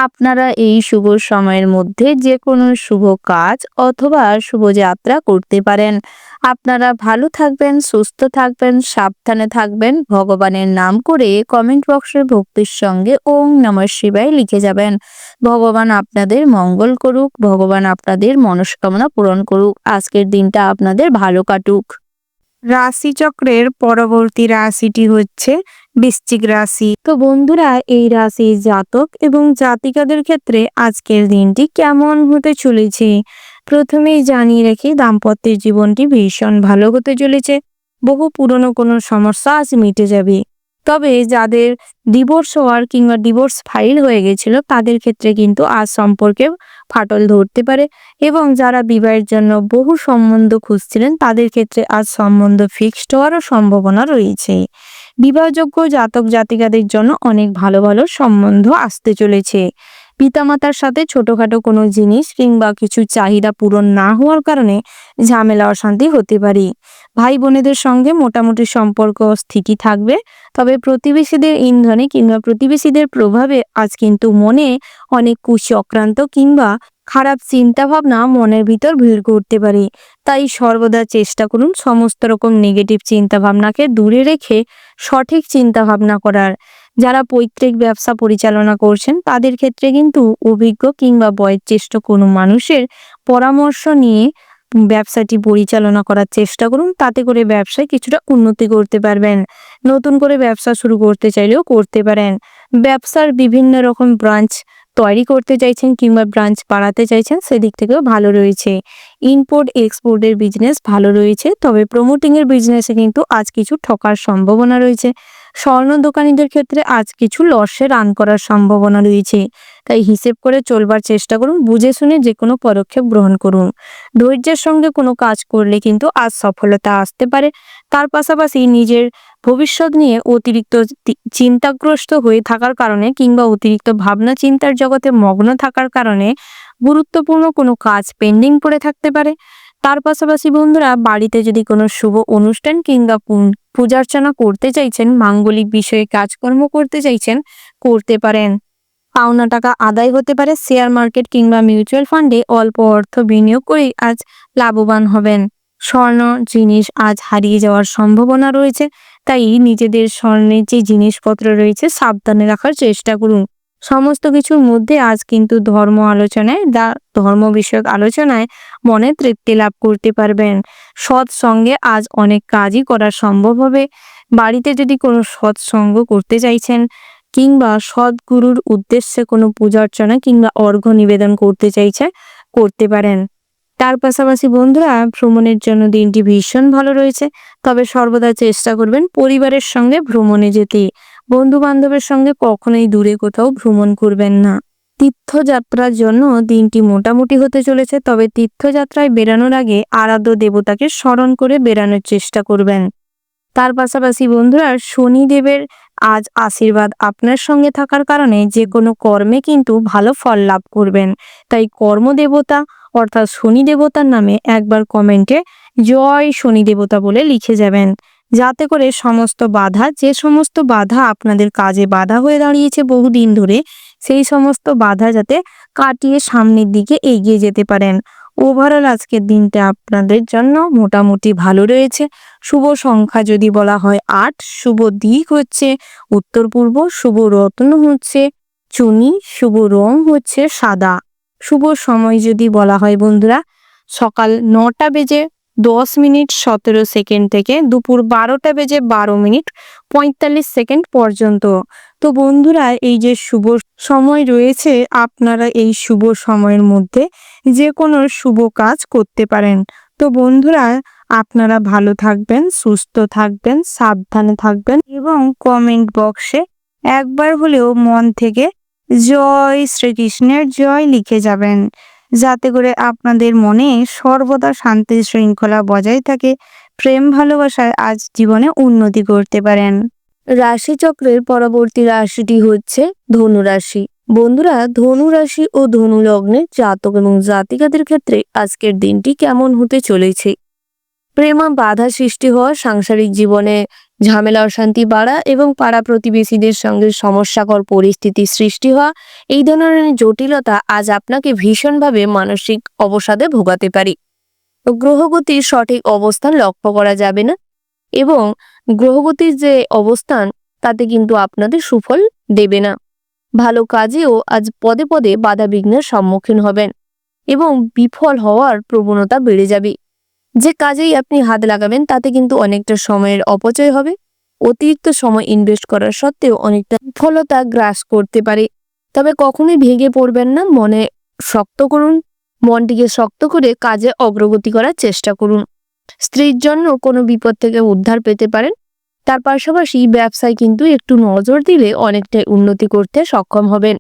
আপনারা এই শুভ সময়ের মধ্যে যে কোনো শুভ কাজ অথবা শুভযাত্রা করতে পারেন। আপনারা ভালো থাকবেন, সুস্থ থাকবেন, সাবধানে থাকবেন। ভগবানের নাম করে কমেন্ট বক্সে ভক্তির সঙ্গে ওম নমঃ শিবায় লিখে যাবেন। ভগবান আপনাদের মঙ্গল করুক, ভগবান আপনাদের মনস্কামনা পূরণ করুক। আজকের দিনটা আপনাদের ভালো কাটুক। রাশিচক্রের পরবর্তী রাশিটি হচ্ছে বৃশ্চিক রাশি। তো বন্ধুরা, এই রাশির জাতক এবং জাতিকাদের ক্ষেত্রে আজকের দিনটি কেমন হতে চলেছে প্রথমেই জানিয়ে রাখি, দাম্পত্যের জীবনটি ভীষণ ভালো হতে চলেছে। বহু পুরনো কোনো সমস্যা আজ মিটে যাবে। তবে যাদের ডিভোর্স হওয়ার কিংবা ডিভোর্স ফাইল হয়ে গেছিল, তাদের ক্ষেত্রে কিন্তু আজ সম্পর্কে ফাটল ধরতে পারে। এবং যারা বিবাহের জন্য বহু সম্বন্ধ খুঁজছিলেন, তাদের ক্ষেত্রে আজ সম্বন্ধ ফিক্সড হওয়ারও সম্ভাবনা রয়েছে। বিবাহযোগ্য জাতক জাতিকাদের জন্য অনেক ভালো ভালো সম্বন্ধ আসতে চলেছে। পিতামাতার সাথে ছোটখাটো কোনো জিনিস কিংবা কিছু চাহিদা পূরণ না হওয়ার কারণে ঝামেলা অশান্তি হতে পারে। ভাই বোনেদের সঙ্গে মোটামুটি সম্পর্ক স্থিতি থাকবে। তবে প্রতিবেশীদের ইন্ধনে কিংবা প্রতিবেশীদের প্রভাবে আজ কিন্তু মনে অনেক কুচক্রান্ত কিংবা খারাপ চিন্তা ভাবনা মনের ভিতর ভিড় করতে পারে। তাই সর্বদা চেষ্টা করুন সমস্ত রকম নেগেটিভ চিন্তা ভাবনাকে দূরে রেখে সঠিক চিন্তা ভাবনা করার। যারা পৈতৃক ব্যবসা পরিচালনা করছেন, তাদের ক্ষেত্রে কিন্তু অভিজ্ঞ কিংবা বয়োজ্যেষ্ঠ কোনো মানুষের পরামর্শ নিয়ে ব্যবসাটি পরিচালনা করার চেষ্টা করুন। তাতে করে ব্যবসায় কিছুটা উন্নতি করতে পারবেন। নতুন করে ব্যবসা শুরু করতে চাইলেও করতে পারেন। ব্যবসার বিভিন্ন রকম ব্রাঞ্চ তৈরি করতে চাইছেন কিংবা ব্রাঞ্চ বাড়াতে চাইছেন, সেদিক থেকেও ভালো রয়েছে। ইম্পোর্ট এক্সপোর্টের বিজনেস ভালো রয়েছে, তবে প্রমোটিংয়ের বিজনেসে কিন্তু আজ কিছু ঠকার সম্ভাবনা রয়েছে। স্বর্ণ দোকানীদের ক্ষেত্রে আজ কিছু লসে রান করার সম্ভাবনা রয়েছে, তাই হিসেব করে চলবার চেষ্টা করুন, বুঝে শুনে যে কোনো পদক্ষেপ গ্রহণ করুন। ধৈর্যের সঙ্গে কোনো কাজ করলে কিন্তু আজ সফলতা আসতে পারে। তার পাশাপাশি নিজের ভবিষ্যৎ নিয়ে অতিরিক্ত চিন্তাগ্রস্ত হয়ে থাকার কারণে কিংবা অতিরিক্ত ভাবনা চিন্তার জগতে মগ্ন থাকার কারণে গুরুত্বপূর্ণ কোনো কাজ পেন্ডিং পড়ে থাকতে পারে। তার পাশাপাশি বন্ধুরা, বাড়িতে যদি কোনো শুভ অনুষ্ঠান কিংবা পূজার্চনা করতে চাইছেন, মাঙ্গলিক বিষয়ে কাজকর্ম করতে চাইছেন, করতে পারেন। পাওনা টাকা আদায় হতে পারে। শেয়ার মার্কেট কিংবা মিউচুয়াল ফান্ডে অল্প অর্থ বিনিয়োগ করেই আজ লাভবান হবেন। স্বর্ণ জিনিস আজ হারিয়ে যাওয়ার সম্ভাবনা রয়েছে, তাই নিজেদের স্বর্ণের যে জিনিসপত্র রয়েছে সাবধানে রাখার চেষ্টা করুন। সমস্ত কিছুর মধ্যে আজ কিন্তু ধর্ম বিষয়ক আলোচনায় মনে তৃপ্তি লাভ করতে পারবেন। সৎসঙ্গে আজ অনেক কাজই করা সম্ভব হবে। বাড়িতে যদি কোনো সৎসঙ্গ করতে চাইছেন কিংবা সদ্গুরুর উদ্দেশ্যে কোনো পূজা অর্চনা কিংবা অর্ঘ্য নিবেদন করতে চাইছে, করতে পারেন। তার পাশাপাশি বন্ধুরা, ভ্রমণের জন্য দিনটি ভীষণ ভালো রয়েছে, তবে সর্বদা চেষ্টা করবেন পরিবারের সঙ্গে ভ্রমণে যেতে। বন্ধু বান্ধবের সঙ্গে কখনোই দূরে কোথাও ভ্রমণ করবেন না। তীর্থযাত্রার জন্য দিনটি মোটামুটি হতে চলেছে, তবে তীর্থযাত্রায় বেরানোর আগে আরাধ্য দেবতাকে স্মরণ করে বেরানোর চেষ্টা করবেন। তার পাশাপাশি বন্ধুরা, শনিদেবের আজ আশীর্বাদ আপনার সঙ্গে থাকার কারণে যে কোনো কর্মে কিন্তু ভালো ফল লাভ করবেন। তাই কর্মদেবতা অর্থাৎ শনি দেবতার নামে একবার কমেন্টে জয় শনি দেবতা বলে লিখে যাবেন, যাতে করে যে সমস্ত বাধা আপনাদের কাজে বাধা হয়ে দাঁড়িয়েছে বহুদিন ধরে, সেই সমস্ত বাধা যাতে কাটিয়ে সামনের দিকে এগিয়ে যেতে পারেন। ওভারঅল আজকের দিনটা আপনাদের জন্য মোটামুটি ভালো রয়েছে। শুভ সংখ্যা যদি বলা হয় 8, শুভ দিক হচ্ছে উত্তর পূর্ব, শুভ রত্ন হচ্ছে চুনি, শুভ রং হচ্ছে সাদা। শুভ সময় যদি বলা হয় বন্ধুরা, সকাল 9টা বেজে 10 মিনিট 17 সেকেন্ড থেকে দুপুর 12টা বেজে 12 মিনিট 45 সেকেন্ড পর্যন্ত। তো বন্ধুরা, এই যে শুভ সময় রয়েছে, আপনারা এই শুভ সময়ের মধ্যে যে কোনো শুভ কাজ করতে পারেন। তো বন্ধুরা, আপনারা ভালো থাকবেন, সুস্থ থাকবেন, সাবধানে থাকবেন এবং কমেন্ট বক্সে একবার হলেও মন থেকে জয় শ্রীকৃষ্ণের জয় লিখে যাবেন, যাতে করে আপনাদের মনে সর্বদা শান্তি শৃঙ্খলা বজায় থাকে, প্রেম ভালোবাসায় আজ জীবনে উন্নতি করতে পারেন। রাশিচক্রের পরবর্তী রাশিটি হচ্ছে ধনু রাশি। বন্ধুরা, ধনু রাশি ও ধনু লগ্নের জাতক এবং জাতিকাদের ক্ষেত্রে আজকের দিনটি কেমন হতে চলেছে? প্রেমে বাধা সৃষ্টি হওয়া, সাংসারিক জীবনে ঝামেলা অশান্তি বাড়া এবং পাড়া প্রতিবেশীদের সঙ্গে সমস্যাকর পরিস্থিতি সৃষ্টি হওয়া, এই ধরনের জটিলতা আজ আপনাকে ভীষণভাবে মানসিক অবসাদে ভোগাতে পারে। গ্রহগতির সঠিক অবস্থান লক্ষ্য করা যাবে না এবং গ্রহগতির যে অবস্থান তাতে কিন্তু আপনাদের সুফল দেবে না। ভালো কাজেও আজ পদে পদে বাধা বিঘ্নের সম্মুখীন হবেন এবং বিফল হওয়ার প্রবণতা বেড়ে যাবে। যে কাজেই আপনি হাত লাগাবেন তাতে কিন্তু অনেকটা সময়ের অপচয় হবে। অতিরিক্ত সময় ইনভেস্ট করার সত্ত্বেও অনেকটা বিফলতা গ্রাস করতে পারে। তবে কখনোই ভেঙে পড়বেন না, মনটিকে শক্ত করে কাজে অগ্রগতি করার চেষ্টা করুন। স্ত্রীর জন্য কোনো বিপদ থেকে উদ্ধার পেতে পারেন। তার পাশাপাশি ব্যবসায় কিন্তু একটু নজর দিলে অনেকটাই উন্নতি করতে সক্ষম হবেন।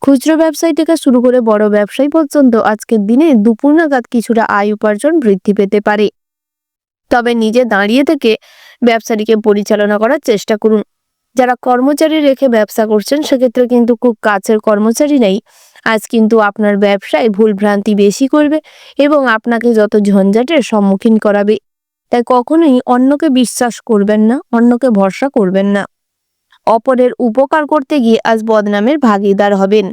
খুচরো ব্যবসায়ী থেকে শুরু করে বড় ব্যবসায়ী পর্যন্ত আজকের দিনে দুপুর নাগাদ কিছুটা আয় উপার্জন বৃদ্ধি পেতে পারে। তবে নিজে দাঁড়িয়ে থেকে ব্যবসাটিকে পরিচালনা করার চেষ্টা করুন। যারা কর্মচারী রেখে ব্যবসা করছেন সেক্ষেত্রে কিন্তু খুব কাছের কর্মচারী নেই, আজ কিন্তু আপনার ব্যবসায় ভুলভ্রান্তি বেশি করবে এবং আপনাকে যত ঝঞ্ঝাটের সম্মুখীন করাবে। তাই কখনোই অন্যকে বিশ্বাস করবেন না, অন্যকে ভরসা করবেন না। অপরের উপকার করতে গিয়ে আজ বদনামের ভাগীদার হবেন।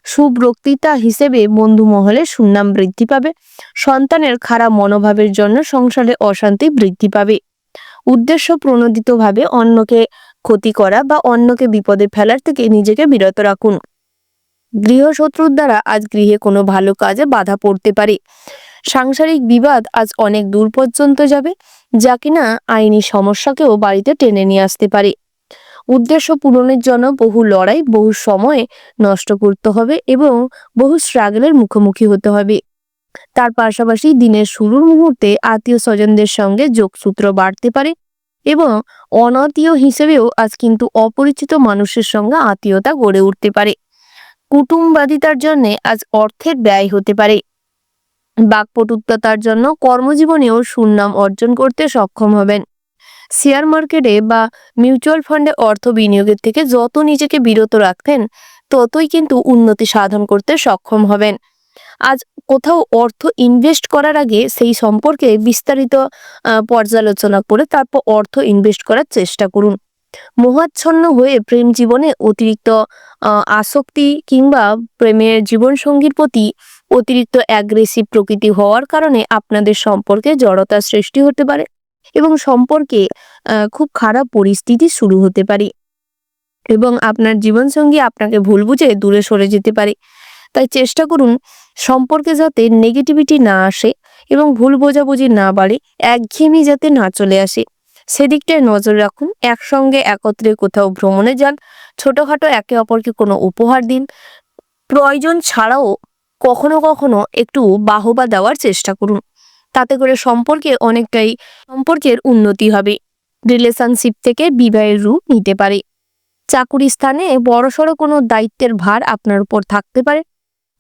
সুবক্তৃতা হিসেবে বন্ধু মহলে সুনাম বৃদ্ধি পাবে। সন্তানের খারাপ মনোভাবের জন্য সংসারে অশান্তি বৃদ্ধি পাবে। উদ্দেশ্য প্রণোদিতভাবে অন্যকে ক্ষতি করা বা অন্যকে বিপদে ফেলার থেকে নিজেকে বিরত রাখুন। গৃহশত্রুর দ্বারা আজ গৃহে কোনো ভালো কাজে বাধা পড়তে পারে। সাংসারিক বিবাদ আজ অনেক দূর পর্যন্ত যাবে, যা কিনা আইনি সমস্যাকেও বাড়িতে টেনে নিয়ে আসতে পারে। উদ্দেশ্য পূরণের জন্য বহু লড়াই, বহু সময় নষ্ট করতে হবে এবং বহু স্ট্রাগলের মুখোমুখি হতে হবে। তার পাশাপাশি দিনের শুরুর মুহূর্তে আত্মীয় স্বজনদের সঙ্গে যোগসূত্র বাড়তে পারে এবং অনাত্মীয় হিসেবেও আজ কিন্তু অপরিচিত মানুষের সঙ্গে আত্মীয়তা গড়ে উঠতে পারে। কুটুম্বাদিতার জন্য আজ অর্থের ব্যয় হতে পারে। বাকপটুত্বতার জন্য কর্মজীবনেও সুনাম অর্জন করতে সক্ষম হবেন। শেয়ার মার্কেটে বা মিউচুয়াল ফান্ডে অর্থ বিনিয়োগের থেকে যত নিজেকে বিরত রাখবেন ততই কিন্তু উন্নতি সাধন করতে সক্ষম হবেন। আজ কোথাও অর্থ ইনভেস্ট করার আগে সেই সম্পর্কে বিস্তারিত পর্যালোচনা করে তারপর অর্থ ইনভেস্ট করার চেষ্টা করুন। মোহাচ্ছন্ন হয়ে প্রেম জীবনে অতিরিক্ত আসক্তি কিংবা প্রেমের জীবনসঙ্গীর প্রতি অতিরিক্ত অ্যাগ্রেসিভ প্রকৃতি হওয়ার কারণে আপনাদের সম্পর্কে জড়তার সৃষ্টি হতে পারে এবং সম্পর্কে খুব খারাপ পরিস্থিতি শুরু হতে পারে এবং আপনার জীবনসঙ্গী আপনাকে ভুল বুঝে দূরে সরে যেতে পারে। তাই চেষ্টা করুন সম্পর্কে যাতে নেগেটিভিটি না আসে এবং ভুল বোঝাবুঝি না বাড়ে, একঘেয়েমি যাতে না চলে আসে সেদিকটায় নজর রাখুন। একসঙ্গে একত্রে কোথাও ভ্রমণে যান, ছোটখাটো একে অপরকে কোনো উপহার দিন। প্রয়োজন ছাড়াও কখনো কখনো একটু বাহবা দেওয়ার চেষ্টা করুন, তাতে করে সম্পর্কের উন্নতি হবে। রিলেশনশিপ থেকে বিবাহের রূপ নিতে পারে। চাকুরি স্থানে বড়সড় কোনো দায়িত্বের ভার আপনার উপর থাকতে পারে।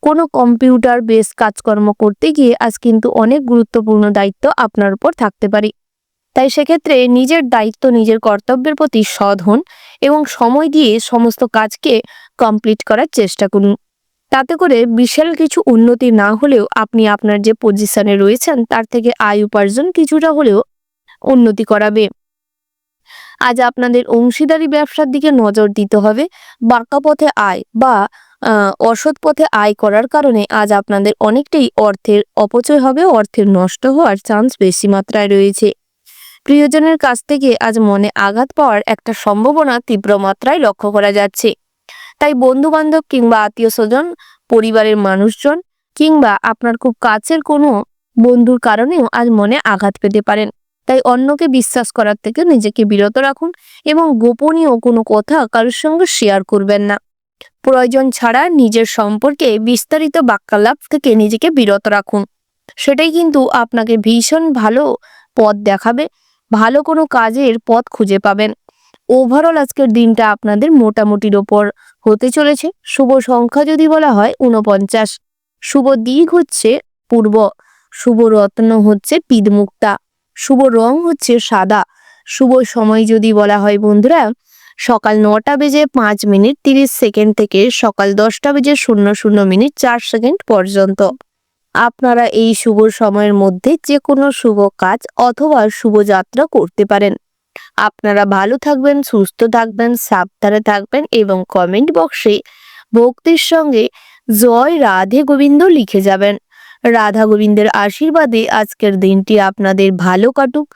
কোনো কম্পিউটার বেস কাজকর্ম করতে গিয়ে আজ কিন্তু অনেক গুরুত্বপূর্ণ দায়িত্ব আপনার উপর থাকতে পারে। তাই সেক্ষেত্রে নিজের দায়িত্ব, নিজের কর্তব্যের প্রতি সৎ হন এবং সময় দিয়ে সমস্ত কাজকে কমপ্লিট করার চেষ্টা করুন। তাতে করে বিশাল কিছু উন্নতি না হলেও আপনি আপনার যে পজিশনে রয়েছেন তার থেকে আয় উপার্জন কিছুটা হলেও উন্নতি করাবে। আজ আপনাদের অংশীদারি ব্যবসার দিকে নজর দিতে হবে। বাঁকা পথে আয় বা অসৎ পথে আয় করার কারণে আজ আপনাদের অনেকটাই অর্থের অপচয় হবে, অর্থের নষ্ট হওয়ার চান্স বেশি মাত্রায় রয়েছে। প্রিয়জনের কাছ থেকে আজ মনে আঘাত পাওয়ার একটা সম্ভাবনা তীব্র মাত্রায় লক্ষ্য করা যাচ্ছে। তাই বন্ধু বান্ধব কিংবা আত্মীয় স্বজন, পরিবারের মানুষজন কিংবা আপনার খুব কাছের কোনো বন্ধুর কারণেও আজ মনে আঘাত পেতে পারেন। তাই অন্যকে বিশ্বাস করার থেকে নিজেকে বিরত রাখুন এবং গোপনীয় কোনো কথা কারোর সঙ্গে শেয়ার করবেন না। প্রয়োজন ছাড়া নিজের সম্পর্কে বিস্তারিত বাক্যালাপ থেকে নিজেকে বিরত রাখুন। সেটাই কিন্তু আপনাকে ভীষণ ভালো পথ দেখাবে, ভালো কোনো কাজের পথ খুঁজে পাবেন। ওভারঅল আজকের দিনটা আপনাদের মোটামুটির ওপর হতে চলেছে। শুভ সংখ্যা যদি বলা হয় 49, শুভ দিক হচ্ছে পূর্ব, শুভ রত্ন হচ্ছে পিতমুক্তা, শুভ রং হচ্ছে সাদা, শুভ সময় যদি বলা হয় বন্ধুরা সকাল 9টা বেজে 5 মিনিট 30 সেকেন্ড থেকে সকাল 10টা বেজে 00 মিনিট 4 সেকেন্ড পর্যন্ত। আপনারা এই শুভ সময়ের মধ্যে যে কোনো শুভ কাজ অথবা শুভযাত্রা করতে পারেন। আপনারা ভালো থাকবেন, সুস্থ থাকবেন, সাবধানে থাকবেন এবং কমেন্ট বক্সে ভক্তির সঙ্গে জয় রাধে গোবিন্দ লিখে যাবেন। রাধা গোবিন্দের আশীর্বাদে আজকের দিনটি আপনাদের ভালো কাটুক।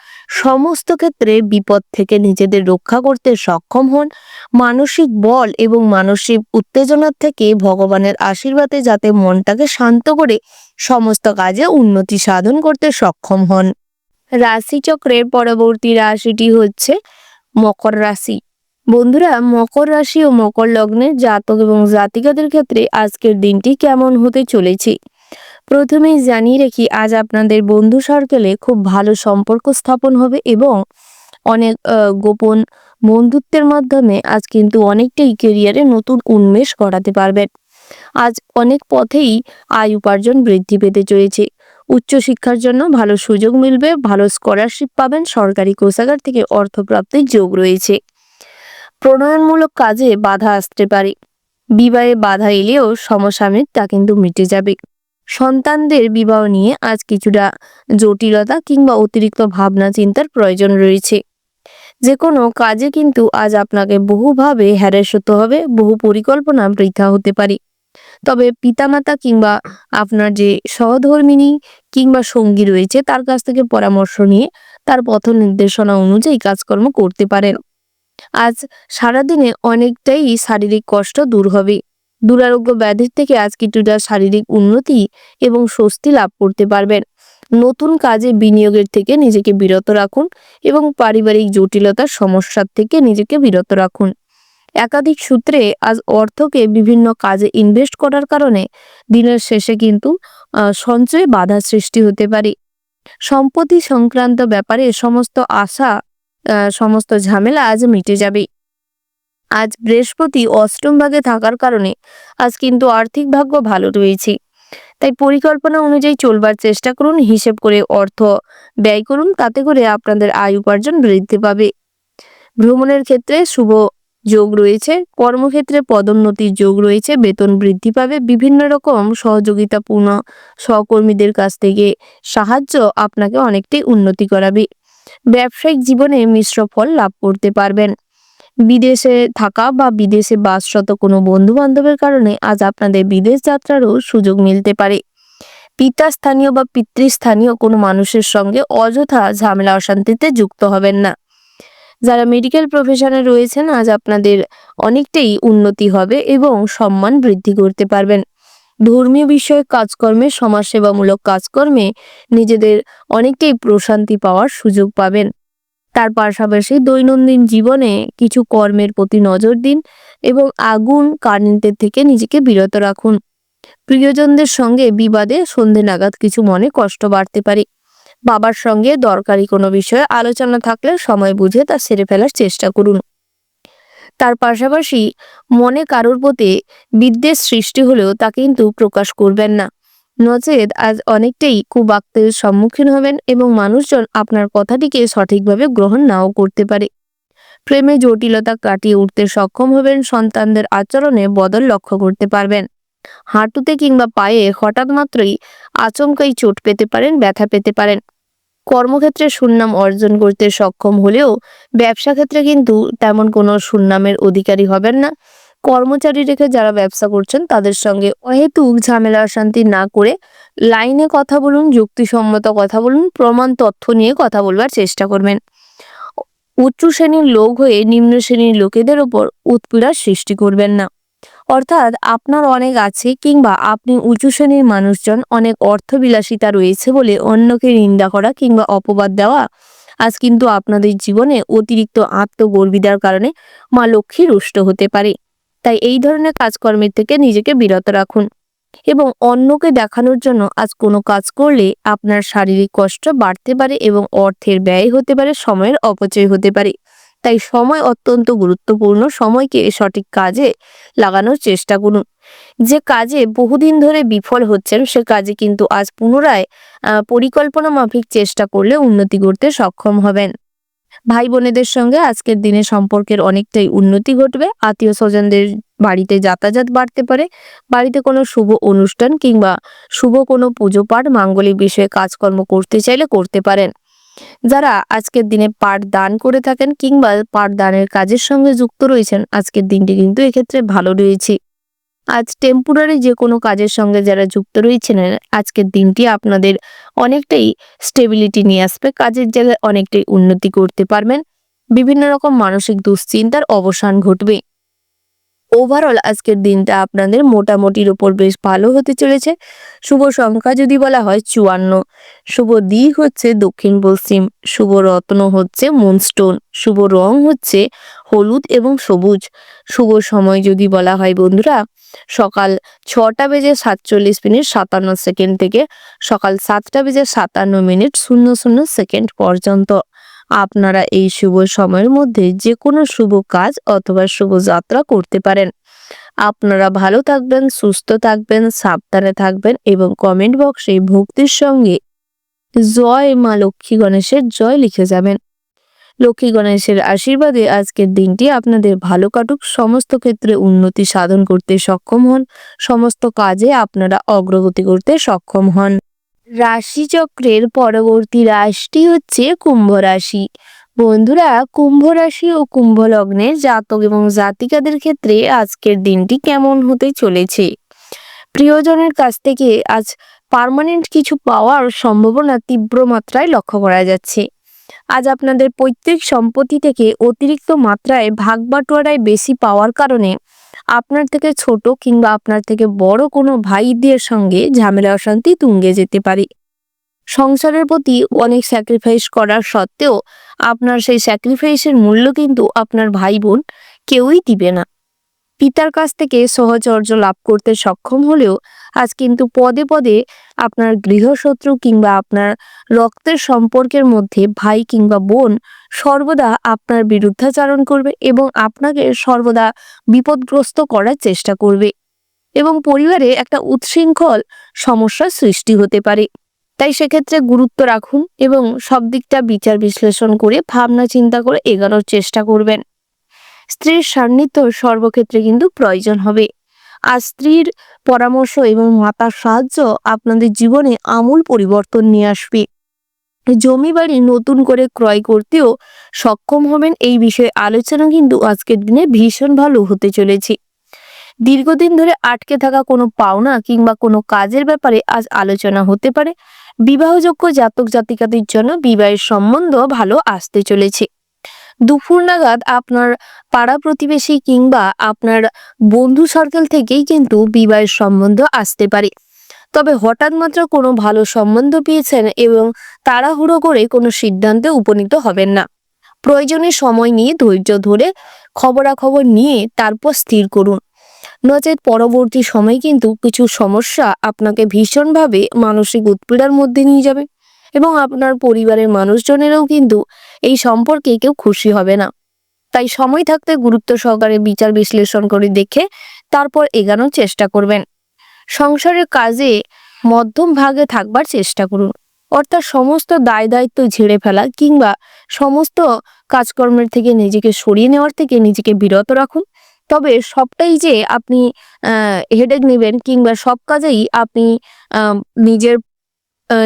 সমস্ত ক্ষেত্রে বিপদ থেকে নিজেদের রক্ষা করতে সক্ষম হন। মানসিক বল এবং মানসিক উত্তেজনার থেকে ভগবানের আশীর্বাদে যাতে মনটাকে শান্ত করে সমস্ত কাজে উন্নতি সাধন করতে সক্ষম হন। রাশিচক্রের পরবর্তী রাশিটি হচ্ছে মকর রাশি। বন্ধুরা, মকর রাশি ও মকর লগ্নের জাতক এবং জাতিকাদের ক্ষেত্রে আজকের দিনটি কেমন হতে চলেছে প্রথমেই জানিয়ে রাখি, আজ আপনাদের বন্ধু সার্কেলে খুব ভালো সম্পর্ক স্থাপন হবে এবং অনেক গোপন বন্ধুত্বের মাধ্যমে আজ কিন্তু অনেকটাই কেরিয়ারে নতুন উন্মেষ ঘটাতে পারবেন। আজ অনেক পথেই আয় উপার্জন বৃদ্ধি পেতে চলেছে। উচ্চশিক্ষার জন্য ভালো সুযোগ মিলবে, ভালো স্কলারশিপ পাবেন, সরকারি কোষাগার থেকে অর্থ প্রাপ্তির যোগ রয়েছে। প্রণয়নমূলক কাজে বাধা আসতে পারে। বিবাহে বাধা এলেও সমসাময়িক তা কিন্তু মিটে যাবে। সন্তানদের বিবাহ নিয়ে আজ কিছুটা জটিলতা কিংবা অতিরিক্ত ভাবনা চিন্তার প্রয়োজন রয়েছে। যে কোনো কাজে কিন্তু আজ আপনাকে বহুভাবে হ্যারাস হতে হবে, বহু পরিকল্পনা বৃথা হতে পারে। তবে পিতামাতা কিংবা আপনার যে সহধর্মিণী কিংবা সঙ্গী রয়েছে তার কাছ থেকে পরামর্শ নিয়ে তার পথ নির্দেশনা অনুযায়ী কাজকর্ম করতে পারেন। আজ সারাদিনে অনেকটাই শারীরিক কষ্ট দূর হবে। দুরারোগ্য ব্যাধির থেকে আজ কিছুটা শারীরিক উন্নতি এবং স্বস্তি লাভ করতে পারবেন। নতুন কাজে বিনিয়োগের থেকে নিজেকে বিরত রাখুন এবং পারিবারিক জটিলতার সমস্যার থেকে নিজেকে বিরত রাখুন। একাধিক সূত্রে আজ অর্থকে বিভিন্ন কাজে ইনভেস্ট করার কারণে দিনের শেষে কিন্তু সঞ্চয়ে বাধা সৃষ্টি হতে পারে। সম্পত্তি সংক্রান্ত ব্যাপারে সমস্ত আশা, সমস্ত ঝামেলা আজ মিটে যাবে। আজ বৃহস্পতি অষ্টম ভাগে থাকার কারণে আজ কিন্তু আর্থিক ভাগ্য ভালো রয়েছে। তাই পরিকল্পনা অনুযায়ী চলবার চেষ্টা করুন, হিসেব করে অর্থ ব্যয় করুন, তাতে করে আপনাদের আয় উপার্জন বৃদ্ধি পাবে। ভ্রমণের ক্ষেত্রে শুভ যোগ রয়েছে, কর্মক্ষেত্রে পদোন্নতির যোগ রয়েছে, বেতন বৃদ্ধি পাবে, বিভিন্ন রকম সহযোগিতাপূর্ণ সহকর্মীদের কাছ থেকে সাহায্য আপনাকে অনেকটাই উন্নতি করাবে। ব্যবসায়িক জীবনে মিশ্র ফল লাভ করতে পারবেন। বিদেশে থাকা বা বিদেশে বাসরত কোনো বন্ধু বান্ধবের কারণে আজ আপনাদের বিদেশ যাত্রারও সুযোগ মিলতে পারে। পিতাস্থানীয় বা পিতৃস্থানীয় কোনো মানুষের সঙ্গে অযথা ঝামেলা অশান্তিতে যুক্ত হবেন না। যারা মেডিকেল প্রফেশনে রয়েছেন আজ আপনাদের অনেকটাই উন্নতি হবে এবং সম্মান বৃদ্ধি করতে পারবেন। ধর্মীয় বিষয়ক কাজকর্মে, সমাজসেবামূলক কাজকর্মে নিজেদের অনেকটাই প্রশান্তি পাওয়ার সুযোগ পাবেন। তার পাশাপাশি দৈনন্দিন জীবনে কিছু কর্মের প্রতি নজর দিন এবং আগুন কারেন্টের থেকে নিজেকে বিরত রাখুন। প্রিয়জনদের সঙ্গে বিবাদে সন্ধে নাগাদ কিছু মনে কষ্ট বাড়তে পারে। বাবার সঙ্গে দরকারি কোনো বিষয়ে আলোচনা থাকলে সময় বুঝে তা সেরে ফেলার চেষ্টা করুন। তার পাশাপাশি মনে কারোর প্রতি বিদ্বেষ সৃষ্টি হলেও তা কিন্তু প্রকাশ করবেন না, নচেত আজ অনেকটাই কুবাক্তের সম্মুখীন হবেন এবং মানুষজন আপনার কথাটিকে সঠিকভাবে গ্রহণ নাও করতে পারে। প্রেমে জটিলতা কাটিয়ে উঠতে সক্ষম হবেন, সন্তানদের আচরণে বদল লক্ষ্য করতে পারবেন। হাঁটুতে কিংবা পায়ে হঠাৎ মাত্রই আচমকাই চোট পেতে পারেন, ব্যথা পেতে পারেন। কর্মক্ষেত্রে সুনাম অর্জন করতে সক্ষম হলেও ব্যবসা ক্ষেত্রে কিন্তু তেমন কোনো সুনামের অধিকারী হবেন না। কর্মচারী রেখে যারা ব্যবসা করছেন তাদের সঙ্গে অহেতুক ঝামেলা অশান্তি না করে লাইনে কথা বলুন, যুক্তিসম্মত কথা বলুন, প্রমাণ তথ্য নিয়ে কথা বলবার চেষ্টা করবেন। উচ্চ শ্রেণীর লোক হয়ে নিম্ন শ্রেণীর লোকেদের ওপর উৎপীড়ার সৃষ্টি করবেন না। অর্থাৎ আপনার অনেক আছে কিংবা আপনি উঁচু শ্রেণীর মানুষজন অনেক অর্থবিলাসিতা রয়েছে বলে অন্যকে নিন্দা করা কিংবা অপবাদ দেওয়া আজ কিন্তু আপনাদের জীবনে অতিরিক্ত আত্মগর্বিতার কারণে মা লক্ষ্মী রুষ্ট হতে পারে। তাই এই ধরনের কাজকর্মের থেকে নিজেকে বিরত রাখুন এবং অন্যকে দেখানোর জন্য আজ কোনো কাজ করলে আপনার শারীরিক কষ্ট বাড়তে পারে এবং অর্থের ব্যয় হতে পারে, সময়ের অপচয় হতে পারে। তাই সময় অত্যন্ত গুরুত্বপূর্ণ, সময়কে সঠিক কাজে লাগানোর চেষ্টা করুন। যে কাজে বহুদিন ধরে বিফল হচ্ছেন সে কাজে কিন্তু আজ পুনরায় পরিকল্পনা মাফিক চেষ্টা করলে উন্নতি করতে সক্ষম হবেন। ভাই বোনেদের সঙ্গে আজকের দিনে সম্পর্কের অনেকটাই উন্নতি ঘটবে। আত্মীয় স্বজনদের বাড়িতে যাতায়াত বাড়তে পারে। বাড়িতে কোনো শুভ অনুষ্ঠান কিংবা শুভ কোনো পুজো পাঠ, মাঙ্গলিক বিষয়ে কাজকর্ম করতে চাইলে করতে পারেন। যারা আজকের দিনে পাঠ দান করে থাকেন কিংবা পাঠ দানের কাজের সঙ্গে যুক্ত রয়েছেন আজকের দিনটি কিন্তু এক্ষেত্রে ভালো রয়েছে। আজ টেম্পোরারি যে কোনো কাজের সঙ্গে যারা যুক্ত রয়েছেন আজকের দিনটি আপনাদের অনেকটাই স্টেবিলিটি নিয়ে আসবে, কাজের জায়গায় অনেকটাই উন্নতি করতে পারবেন, বিভিন্ন রকম মানসিক দুশ্চিন্তার অবসান ঘটবে। ওভারঅল আজকের দিনটা আপনাদের মোটামুটির ওপর বেশ ভালো হতে চলেছে। শুভ সংখ্যা যদি বলা হয় 54, শুভ দিক হচ্ছে দক্ষিণ পশ্চিম, শুভ রত্ন হচ্ছে মুনস্টোন, শুভ রং হচ্ছে হলুদ এবং সবুজ। শুভ সময় যদি বলা হয় বন্ধুরা সকাল 6:47:57 থেকে সকাল 7:57:00 পর্যন্ত। আপনারা এই শুভ সময়ের মধ্যে যে কোনো শুভ কাজ অথবা শুভ যাত্রা করতে পারেন। আপনারা ভালো থাকবেন, সুস্থ থাকবেন, সাবধানে থাকবেন এবং কমেন্ট বক্সে ভক্তির সঙ্গে জয় মা লক্ষ্মী গণেশের জয় লিখে যাবেন। লক্ষ্মী গণেশের আশীর্বাদে আজকের দিনটি আপনাদের ভালো কাটুক, সমস্ত ক্ষেত্রে উন্নতি সাধন করতে সক্ষম হন, সমস্ত কাজে আপনারা অগ্রগতি করতে সক্ষম হন। রাশিচক্রের পরবর্তী রাশিটি হচ্ছে কুম্ভ রাশি। বন্ধুরা, কুম্ভ রাশি ও কুম্ভ লগ্নের জাতক এবং জাতিকাদের ক্ষেত্রে আজকের দিনটি কেমন হতে চলেছে? প্রিয়জনের কাছ থেকে আজ পার্মানেন্ট কিছু পাওয়ার সম্ভাবনা তীব্র মাত্রায় লক্ষ্য করা যাচ্ছে। আজ আপনাদের পৈতৃক সম্পত্তি থেকে অতিরিক্ত মাত্রায় ভাগ বাটোয়ারায় বেশি পাওয়ার কারণে আপনার থেকে ছোট কিংবা আপনার থেকে বড় কোনো ভাইদের সঙ্গে ঝামেলা অশান্তি তুঙ্গে যেতে পারে। সংসারের প্রতি অনেক স্যাক্রিফাইস করার সত্ত্বেও আপনার সেই স্যাক্রিফাইসের মূল্য কিন্তু আপনার ভাই বোন কেউই দিবে না। পিতার কাছ থেকে সহচর্য লাভ করতে সক্ষম হলেও আজ কিন্তু পদে পদে আপনার গৃহশত্রু কিংবা আপনার রক্তের সম্পর্কের মধ্যে ভাই কিংবা বোন সর্বদা আপনার বিরুদ্ধাচারণ করবে এবং আপনাকে সর্বদা বিপদগ্রস্ত করার চেষ্টা করবে এবং পরিবারে একটা উচ্ছৃঙ্খল সমস্যার সৃষ্টি হতে পারে। তাই সেক্ষেত্রে গুরুত্ব রাখুন এবং সব দিকটা বিচার বিশ্লেষণ করে ভাবনা চিন্তা করে এগোনোর চেষ্টা করবেন। স্ত্রীর সান্নিধ্য সর্বক্ষেত্রে কিন্তু প্রয়োজন হবে। আর স্ত্রীর পরামর্শ এবং মাতার সাহায্য আপনাদের জীবনে আমূল পরিবর্তন নিয়ে আসবে। জমি বাড়ি নতুন করে ক্রয় করতেও সক্ষম হবেন। এই বিষয়ে আলোচনা কিন্তু আজকের দিনে ভীষণ ভালো হতে চলেছে। দীর্ঘদিন ধরে আটকে থাকা কোনো পাওনা কিংবা কোনো কাজের ব্যাপারে আজ আলোচনা হতে পারে। বিবাহযোগ্য জাতক জাতিকাদের জন্য বিবাহের সম্বন্ধ ভালো আসতে চলেছে। দুপুর নাগাদ আপনার পাড়া প্রতিবেশী কিংবা আপনার বন্ধু সার্কেল থেকেই কিন্তু বিবাহের সম্বন্ধ আসতে পারে। তবে হঠাৎ মাত্র কোনো ভালো সম্বন্ধ পেয়েছেন এবং তাড়াহুড়ো করে কোনো সিদ্ধান্তে উপনীত হবেন না। প্রয়োজনে সময় নিয়ে ধৈর্য ধরে খবরাখবর নিয়ে তারপর স্থির করুন, নচেত পরবর্তী সময় কিন্তু কিছু সমস্যা আপনাকে ভীষণভাবে মানসিক উৎপীড়ার মধ্যে নিয়ে যাবে এবং আপনার পরিবারের মানুষজনেরও কিন্তু এই সম্পর্কে কেউ খুশি হবে না। তাই সময় থাকতে গুরুত্ব সহকারে বিচার বিশ্লেষণ করে দেখে তারপর এগানোর চেষ্টা করবেন। সংসারের কাজে মধ্যম ভাগে থাকবার চেষ্টা করুন, অর্থাৎ সমস্ত দায় দায়িত্ব ঝেড়ে ফেলা কিংবা সমস্ত কাজকর্মের থেকে নিজেকে সরিয়ে নেওয়ার থেকে নিজেকে বিরত রাখুন। তবে সবটাই যে আপনি হেডেক নেবেন কিংবা সব কাজেই আপনি নিজের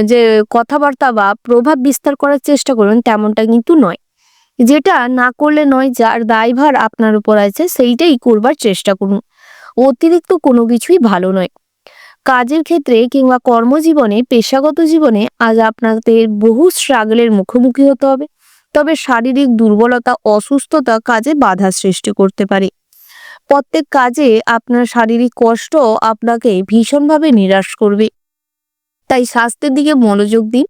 যে কথাবার্তা বা প্রভাব বিস্তার করার চেষ্টা করুন তেমনটা কিন্তু নয়। যেটা না করলে নয়, যার দায়ভার আপনার উপর আছে সেইটাই করবার চেষ্টা করুন। অতিরিক্ত কোনো কিছুই ভালো নয়। কাজের ক্ষেত্রে কিংবা কর্মজীবনে, পেশাগত জীবনে আজ আপনাদের বহু স্ট্রাগলের মুখোমুখি হতে হবে। তবে শারীরিক দুর্বলতা, অসুস্থতা কাজে বাধা সৃষ্টি করতে পারে। প্রত্যেক কাজে আপনার শারীরিক কষ্ট আপনাকে ভীষণভাবে নিরাশ করবে। তাই স্বাস্থ্যের দিকে মনোযোগ দিন।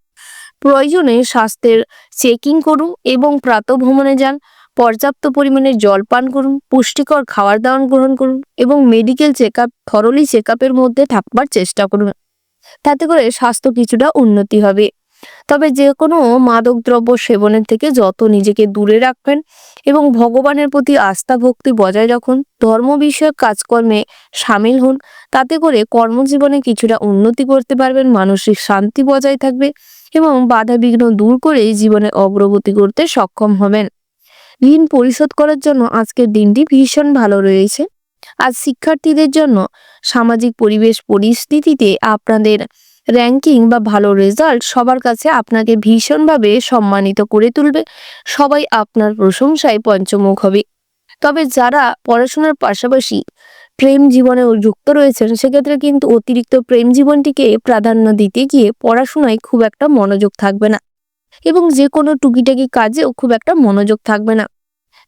প্রয়োজনে স্বাস্থ্যের চেকিং করুন এবং প্রাতঃভ্রমণে যান। পর্যাপ্ত পরিমাণে জল পান করুন, পুষ্টিকর খাবার দাবার গ্রহণ করুন এবং মেডিকেল থরলি চেক আপের মধ্যে থাকবার চেষ্টা করুন। তাতে করে স্বাস্থ্য কিছুটা উন্নতি হবে। তবে যে কোনো মাদকদ্রব্য সেবনের থেকে যত নিজেকে দূরে রাখবেন এবং ভগবানের প্রতি আস্থা ভক্তি বজায় রাখুন, ধর্ম বিষয়ক কাজকর্মে সামিল হন, তাতে করে কর্মজীবনে কিছুটা উন্নতি করতে পারবেন, মানসিক শান্তি বজায় থাকবে এবং বাধা বিঘ্ন দূর করে জীবনে অগ্রগতি করতে সক্ষম হবেন। ঋণ পরিশোধ করার জন্য আজকের দিনটি ভীষণ ভালো রয়েছে। আজ শিক্ষার্থীদের জন্য সামাজিক পরিবেশ পরিস্থিতিতে আপনাদের র্যাঙ্কিং বা ভালো রেজাল্ট সবার কাছে আপনাকে ভীষণভাবে সম্মানিত করে তুলবে। সবাই আপনার প্রশংসায় পঞ্চমুখ হবে। তবে যারা পড়াশোনার পাশাপাশি প্রেম জীবনেও যুক্ত রয়েছেন সেক্ষেত্রে কিন্তু অতিরিক্ত প্রেম জীবনটিকে প্রাধান্য দিতে গিয়ে পড়াশোনায় খুব একটা মনোযোগ থাকবে না এবং যে কোনো টুকিটাকি কাজেও খুব একটা মনোযোগ থাকবে না,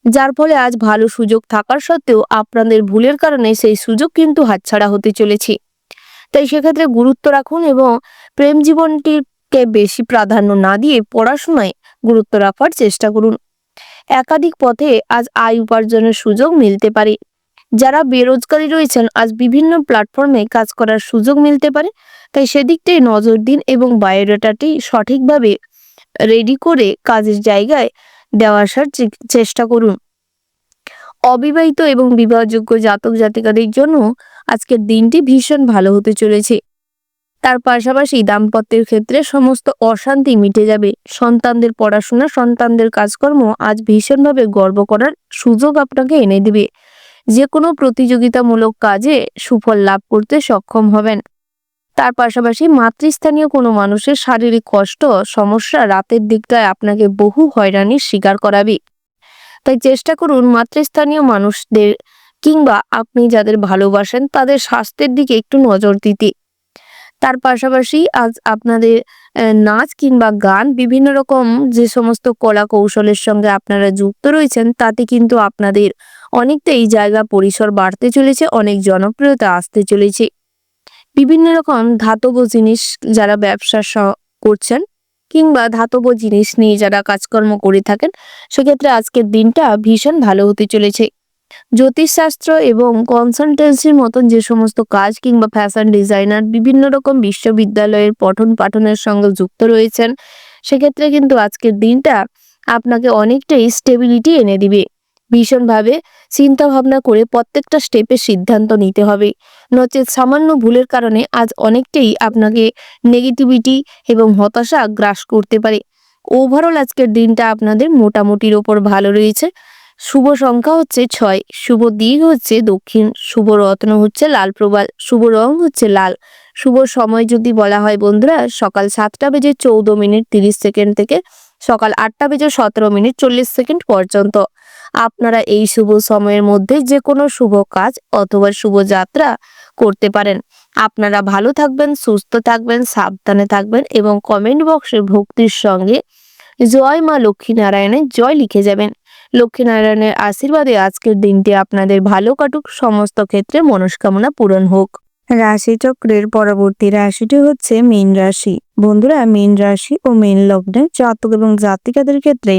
যার ফলে আজ ভালো সুযোগ থাকার সত্ত্বেও আপনাদের ভুলের কারণে সেই সুযোগ কিন্তু হাতছাড়া হতে চলেছে। তাই সেক্ষেত্রে গুরুত্ব রাখুন এবং প্রেম জীবনটিকে বেশি প্রাধান্য না দিয়ে পড়াশোনায় গুরুত্ব রাখার চেষ্টা করুন। একাধিক পথে আজ আয় উপার্জনের সুযোগ মিলতে পারে। যারা বেরোজগারি রয়েছেন আজ বিভিন্ন প্ল্যাটফর্মে কাজ করার সুযোগ মিলতে পারে। তাই সেদিকটাই নজর দিন এবং বায়োডাটাটি সঠিকভাবে রেডি করে কাজের জায়গায় দেওয়া আসার চেষ্টা করুন। অবিবাহিত এবং বিবাহযোগ্য জাতক জাতিকাদের জন্য আজকের দিনটি ভীষণ ভালো হতে চলেছে। তার পাশাপাশি দাম্পত্যের ক্ষেত্রে সমস্ত অশান্তি মিটে যাবে। সন্তানদের পড়াশোনা, সন্তানদের কাজকর্ম আজ ভীষণভাবে গর্ব করার সুযোগ আপনাকে এনে দেবে। যে কোনো প্রতিযোগিতামূলক কাজে সুফল লাভ করতে সক্ষম হবেন। তার পাশাপাশি মাতৃস্থানীয় কোনো মানুষের শারীরিক কষ্ট, সমস্যা রাতের দিকটায় আপনাকে বহু হয়রানির শিকার করাবে। তাই চেষ্টা করুন মাতৃস্থানীয় মানুষদের কিংবা আপনি যাদের ভালোবাসেন তাদের স্বাস্থ্যের দিকে একটু নজর দিতে। তার পাশাপাশি আজ আপনাদের নাচ কিংবা গান, বিভিন্ন রকম যে সমস্ত কলা কৌশলের সঙ্গে আপনারা যুক্ত রয়েছেন তাতে কিন্তু আপনাদের অনেকটাই জায়গা পরিসর বাড়তে চলেছে, অনেক জনপ্রিয়তা আসতে চলেছে। বিভিন্ন রকম ধাতব জিনিস যারা ব্যবসার করছেন কিংবা ধাতব জিনিস নিয়ে যারা কাজকর্ম করে থাকেন, সেক্ষেত্রে আজকের দিনটা ভীষণ ভালো হতে চলেছে। জ্যোতিষশাস্ত্র এবং কনসালটেন্সির মতন যে সমস্ত কাজ কিংবা ফ্যাশন ডিজাইনার বিভিন্ন রকম বিশ্ববিদ্যালয়ের পঠন পাঠনের সঙ্গে যুক্ত রয়েছেন, সেক্ষেত্রে কিন্তু আজকের দিনটা আপনাকে অনেকটাই স্টেবিলিটি এনে দিবে। ভীষণভাবে চিন্তা ভাবনা করে প্রত্যেকটা স্টেপের সিদ্ধান্ত নিতে হবে, নচেৎ সামান্য ভুলের কারণে আজ অনেকটাই আপনাকে নেগেটিভিটি এবং হতাশা গ্রাস করতে পারে। ওভারঅল আজকের দিনটা আপনাদের মোটামুটির ওপর ভালো রয়েছে। শুভ সংখ্যা হচ্ছে 6, শুভ দিক হচ্ছে দক্ষিণ, শুভ রত্ন হচ্ছে লাল প্রবাল, শুভ রং হচ্ছে লাল। শুভ সময় যদি বলা হয় বন্ধুরা, সকাল 7:14:30 থেকে সকাল 8:17:40 পর্যন্ত। আপনারা এই শুভ সময়ের মধ্যে যে কোনো শুভ কাজ অথবা শুভ যাত্রা করতে পারেন। আপনারা ভালো থাকবেন, সুস্থ থাকবেন, সাবধানে থাকবেন এবং কমেন্ট বক্সে ভক্তির সঙ্গে জয় মা লক্ষ্মীনারায়ণের জয় লিখে যাবেন। লক্ষ্মীনারায়ণের আশীর্বাদে আজকের দিনটি আপনাদের ভালো কাটুক, সমস্ত ক্ষেত্রে মনস্কামনা পূরণ হোক। রাশিচক্রের পরবর্তী রাশিটি হচ্ছে মীন রাশি। বন্ধুরা, মীন রাশি ও মীন লগ্নের জাতক এবং জাতিকাদের ক্ষেত্রে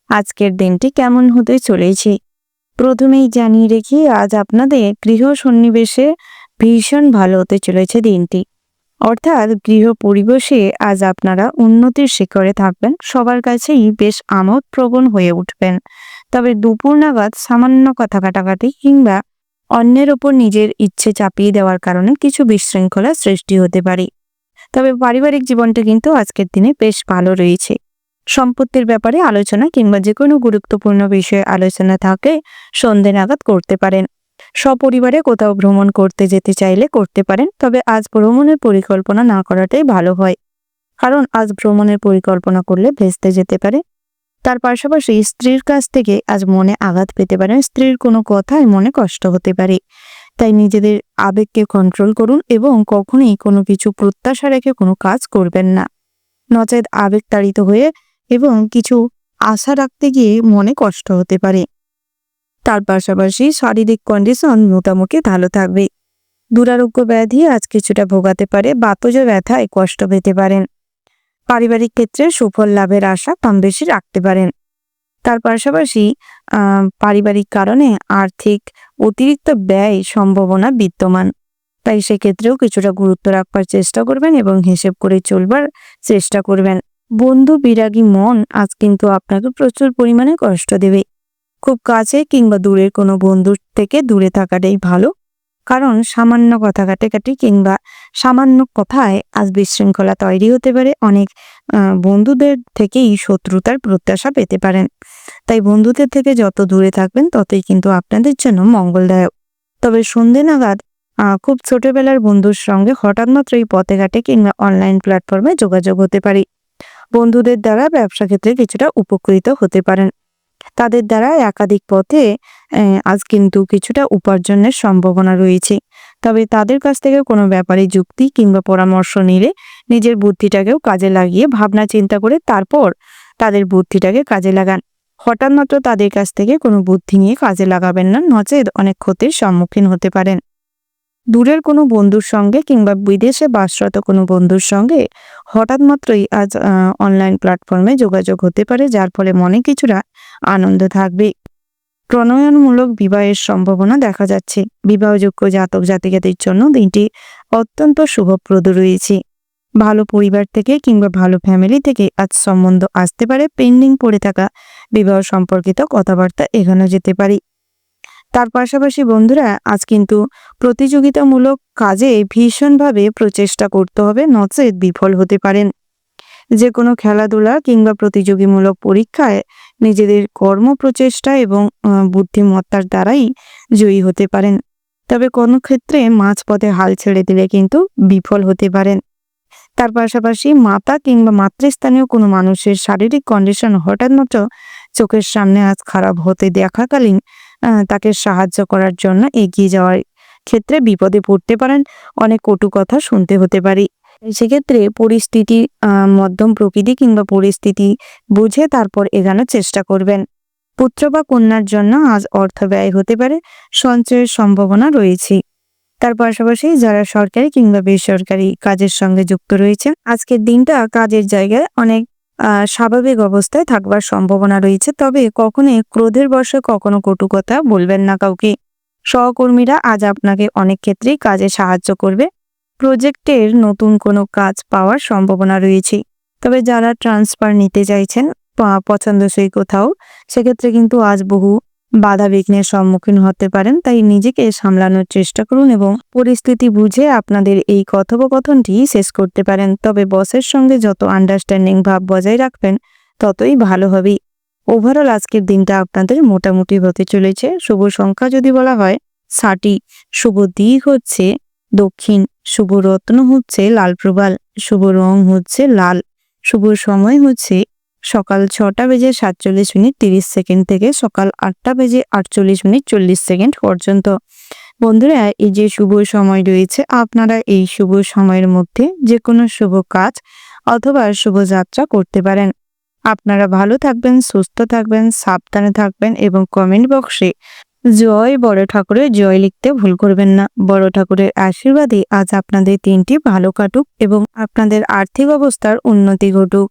আজকের দিনটি কেমন হতে চলেছে প্রথমেই জানিয়ে রেখি, আজ আপনাদের গৃহ সন্নিবেশে ভীষণ ভালো হতে চলেছে দিনটি। অর্থাৎ গৃহ পরিবেশে আজ আপনারা উন্নতির শিখরে থাকবেন, সবার কাছেই বেশ আমোদপ্রবণ হয়ে উঠবেন। তবে দুপুর নাগাদ সামান্য কথা কাটাকাটি কিংবা অন্যের ওপর নিজের ইচ্ছে চাপিয়ে দেওয়ার কারণে কিছু বিশৃঙ্খলা সৃষ্টি হতে পারে। তবে পারিবারিক জীবনটা কিন্তু আজকের দিনে বেশ ভালো রয়েছে। সম্পত্তির ব্যাপারে আলোচনা কিংবা যে কোনো গুরুত্বপূর্ণ বিষয়ে আলোচনা থাকলে সন্ধে নাগাদ করতে পারেন। সপরিবারে কোথাও ভ্রমণ করতে যেতে চাইলে করতে পারেন, তবে আজ ভ্রমণের পরিকল্পনা না করাটাই ভালো হয়, কারণ আজ ভ্রমণের পরিকল্পনা করলে ভেস্তে যেতে পারে। তার পাশাপাশি স্ত্রীর কাছ থেকে আজ মনে আঘাত পেতে পারেন, স্ত্রীর কোনো কথায় মনে কষ্ট হতে পারে। তাই নিজেদের আবেগকে কন্ট্রোল করুন এবং কখনোই কোনো কিছু প্রত্যাশা রেখে কোনো কাজ করবেন না, নচেত আবেগ তাড়িত হয়ে এবং কিছু আশা রাখতে গিয়ে মনে কষ্ট হতে পারে। তার পাশাপাশি শারীরিক কন্ডিশন মোটামুটি ভালো থাকবে। দুরারোগ্য ব্যাধি আজ কিছুটা ভোগাতে পারে, বাতজ ব্যথায় কষ্ট পেতে পারেন। পারিবারিক ক্ষেত্রে সুফল লাভের আশা কম বেশি রাখতে পারেন। তার পাশাপাশি পারিবারিক কারণে আর্থিক অতিরিক্ত ব্যয় সম্ভাবনা বিদ্যমান, তাই সেক্ষেত্রেও কিছুটা গুরুত্ব রাখবার চেষ্টা করবেন এবং হিসেব করে চলবার চেষ্টা করবেন। বন্ধু বিরাগী মন আজ কিন্তু আপনাকে প্রচুর পরিমাণে কষ্ট দেবে। খুব কাছে কিংবা দূরের কোনো বন্ধুর থেকে দূরে থাকাটাই ভালো, কারণ সামান্য কথা কাটাকাটি কিংবা সামান্য কথায় আজ বিশৃঙ্খলা তৈরি হতে পারে। অনেক বন্ধুদের থেকেই শত্রুতার প্রত্যাশা পেতে পারেন, তাই বন্ধুদের থেকে যত দূরে থাকবেন ততই কিন্তু আপনাদের জন্য মঙ্গলদায়ক। তবে সন্ধে নাগাদ খুব ছোটবেলার বন্ধুর সঙ্গে হঠাৎ মাত্রই পথে ঘাটে কিংবা অনলাইন প্ল্যাটফর্মে যোগাযোগ হতে পারে। বন্ধুদের দ্বারা ব্যবসা ক্ষেত্রে কিছুটা উপকৃত হতে পারেন। তাদের দ্বারা একাধিক পথে আজ কিন্তু কিছুটা উপার্জনের সম্ভাবনা রয়েছে। তবে তাদের কাছ থেকে কোনো ব্যাপারে যুক্তি কিংবা পরামর্শ নিলে নিজের বুদ্ধিটাকেও কাজে লাগিয়ে ভাবনা চিন্তা করে তারপর তাদের বুদ্ধিটাকে কাজে লাগান। হঠাৎ মাত্র তাদের কাছ থেকে কোনো বুদ্ধি নিয়ে কাজে লাগাবেন না, নচেত অনেক ক্ষতির সম্মুখীন হতে পারেন। দূরের কোনো বন্ধুর সঙ্গে কিংবা বিদেশে বাসরত কোনো বন্ধুর সঙ্গে হঠাৎ মাত্রই আজ অনলাইন প্ল্যাটফর্মে যোগাযোগ হতে পারে, যার ফলে মনে কিছুটা আনন্দ থাকবে। প্রণয়নমূলক বিবাহের সম্ভাবনা দেখা যাচ্ছে। বিবাহযোগ্য জাতক জাতিকাদের জন্য দিনটি অত্যন্ত শুভপ্রদ রয়েছে। ভালো পরিবার থেকে কিংবা ভালো ফ্যামিলি থেকে আজ সম্বন্ধ আসতে পারে। পেন্ডিং পড়ে থাকা বিবাহ সম্পর্কিত কথাবার্তা এগোনো যেতে পারে। তার পাশাপাশি বন্ধুরা, আজ কিন্তু প্রতিযোগিতামূলক কাজে ভীষণভাবে প্রচেষ্টা করতে হবে, নচেত বিফল হতে পারেন। যে কোনো খেলাধুলা কিংবা প্রতিযোগীমূলক পরীক্ষায় নিজেদের কর্মপ্রচেষ্টা এবং বুদ্ধিমত্তার দ্বারাই জয়ী হতে পারেন। তবে কোনো ক্ষেত্রে মাঝপথে হাল ছেড়ে দিলে কিন্তু বিফল হতে পারেন। তার পাশাপাশি মাতা কিংবা মাতৃস্থানীয় কোনো মানুষের শারীরিক কন্ডিশন হঠাৎ মাত্র চোখের সামনে আজ খারাপ হতে দেখাকালীন তাকে সাহায্য করার জন্য এগিয়ে যাওয়ার ক্ষেত্রে বিপদে পড়তে পারেন। অনেক কটু কথা শুনতে হতে পারে। সেক্ষেত্রে পরিস্থিতি মধ্যম প্রকৃতি কিংবা পরিস্থিতি বুঝে তারপর এগোনোর চেষ্টা করবেন। পুত্র বা কন্যার জন্য আজ অর্থ ব্যয় হতে পারে, সঞ্চয়ের সম্ভাবনা রয়েছে। তার পাশাপাশি যারা সরকারি কিংবা বেসরকারি কাজের সঙ্গে যুক্ত রয়েছে, আজকের দিনটা কাজের জায়গায় অনেক স্বাভাবিক অবস্থায় থাকবার সম্ভাবনা রয়েছে। তবে কখনোই ক্রোধের বশে কখনো কটু কথা বলবেন না কাউকে। সহকর্মীরা আজ আপনাকে অনেক ক্ষেত্রেই কাজে সাহায্য করবে। প্রজেক্টের নতুন কোনো কাজ পাওয়ার সম্ভাবনা রয়েছে। তবে যারা ট্রান্সফার নিতে চাইছেন পছন্দসই কোথাও, সেক্ষেত্রে কিন্তু আজ বহু বাধা বিঘ্নের সম্মুখীন হতে পারেন। তাই নিজেকে সামলানোর চেষ্টা করুন এবং পরিস্থিতি বুঝে আপনাদের এই কথোপকথনটি শেষ করতে পারেন। তবে বসের সঙ্গে যত আন্ডারস্ট্যান্ডিং ভাব বজায় রাখবেন ততই ভালো হবে। ওভারঅল আজকের দিনটা আপনাদের মোটামুটি হতে চলেছে। শুভ সংখ্যা যদি বলা হয় ৬০, শুভ দিক হচ্ছে দক্ষিণ, শুভ রত্ন হচ্ছে লাল প্রবাল, শুভ রং হচ্ছে লাল, শুভ সময় হচ্ছে সকাল ৬টা বেজে ৪৭ মিনিট ৩০ সেকেন্ড থেকে সকাল ৮টা বেজে ৪৮ মিনিট ৪০ সেকেন্ড পর্যন্ত। বন্ধুরা, এই যে শুভ সময় রয়েছে, আপনারা এই শুভ সময়ের মধ্যে যে কোনো শুভ কাজ অথবা শুভযাত্রা করতে পারেন। আপনারা ভালো থাকবেন, সুস্থ থাকবেন, সাবধানে থাকবেন এবং কমেন্ট বক্সে জয় বড় ঠাকুরের জয় লিখতে ভুল করবেন না। বড় ঠাকুরের আশীর্বাদে আজ আপনাদের দিনটি ভালো কাটুক এবং আপনাদের আর্থিক অবস্থার উন্নতি ঘটুক।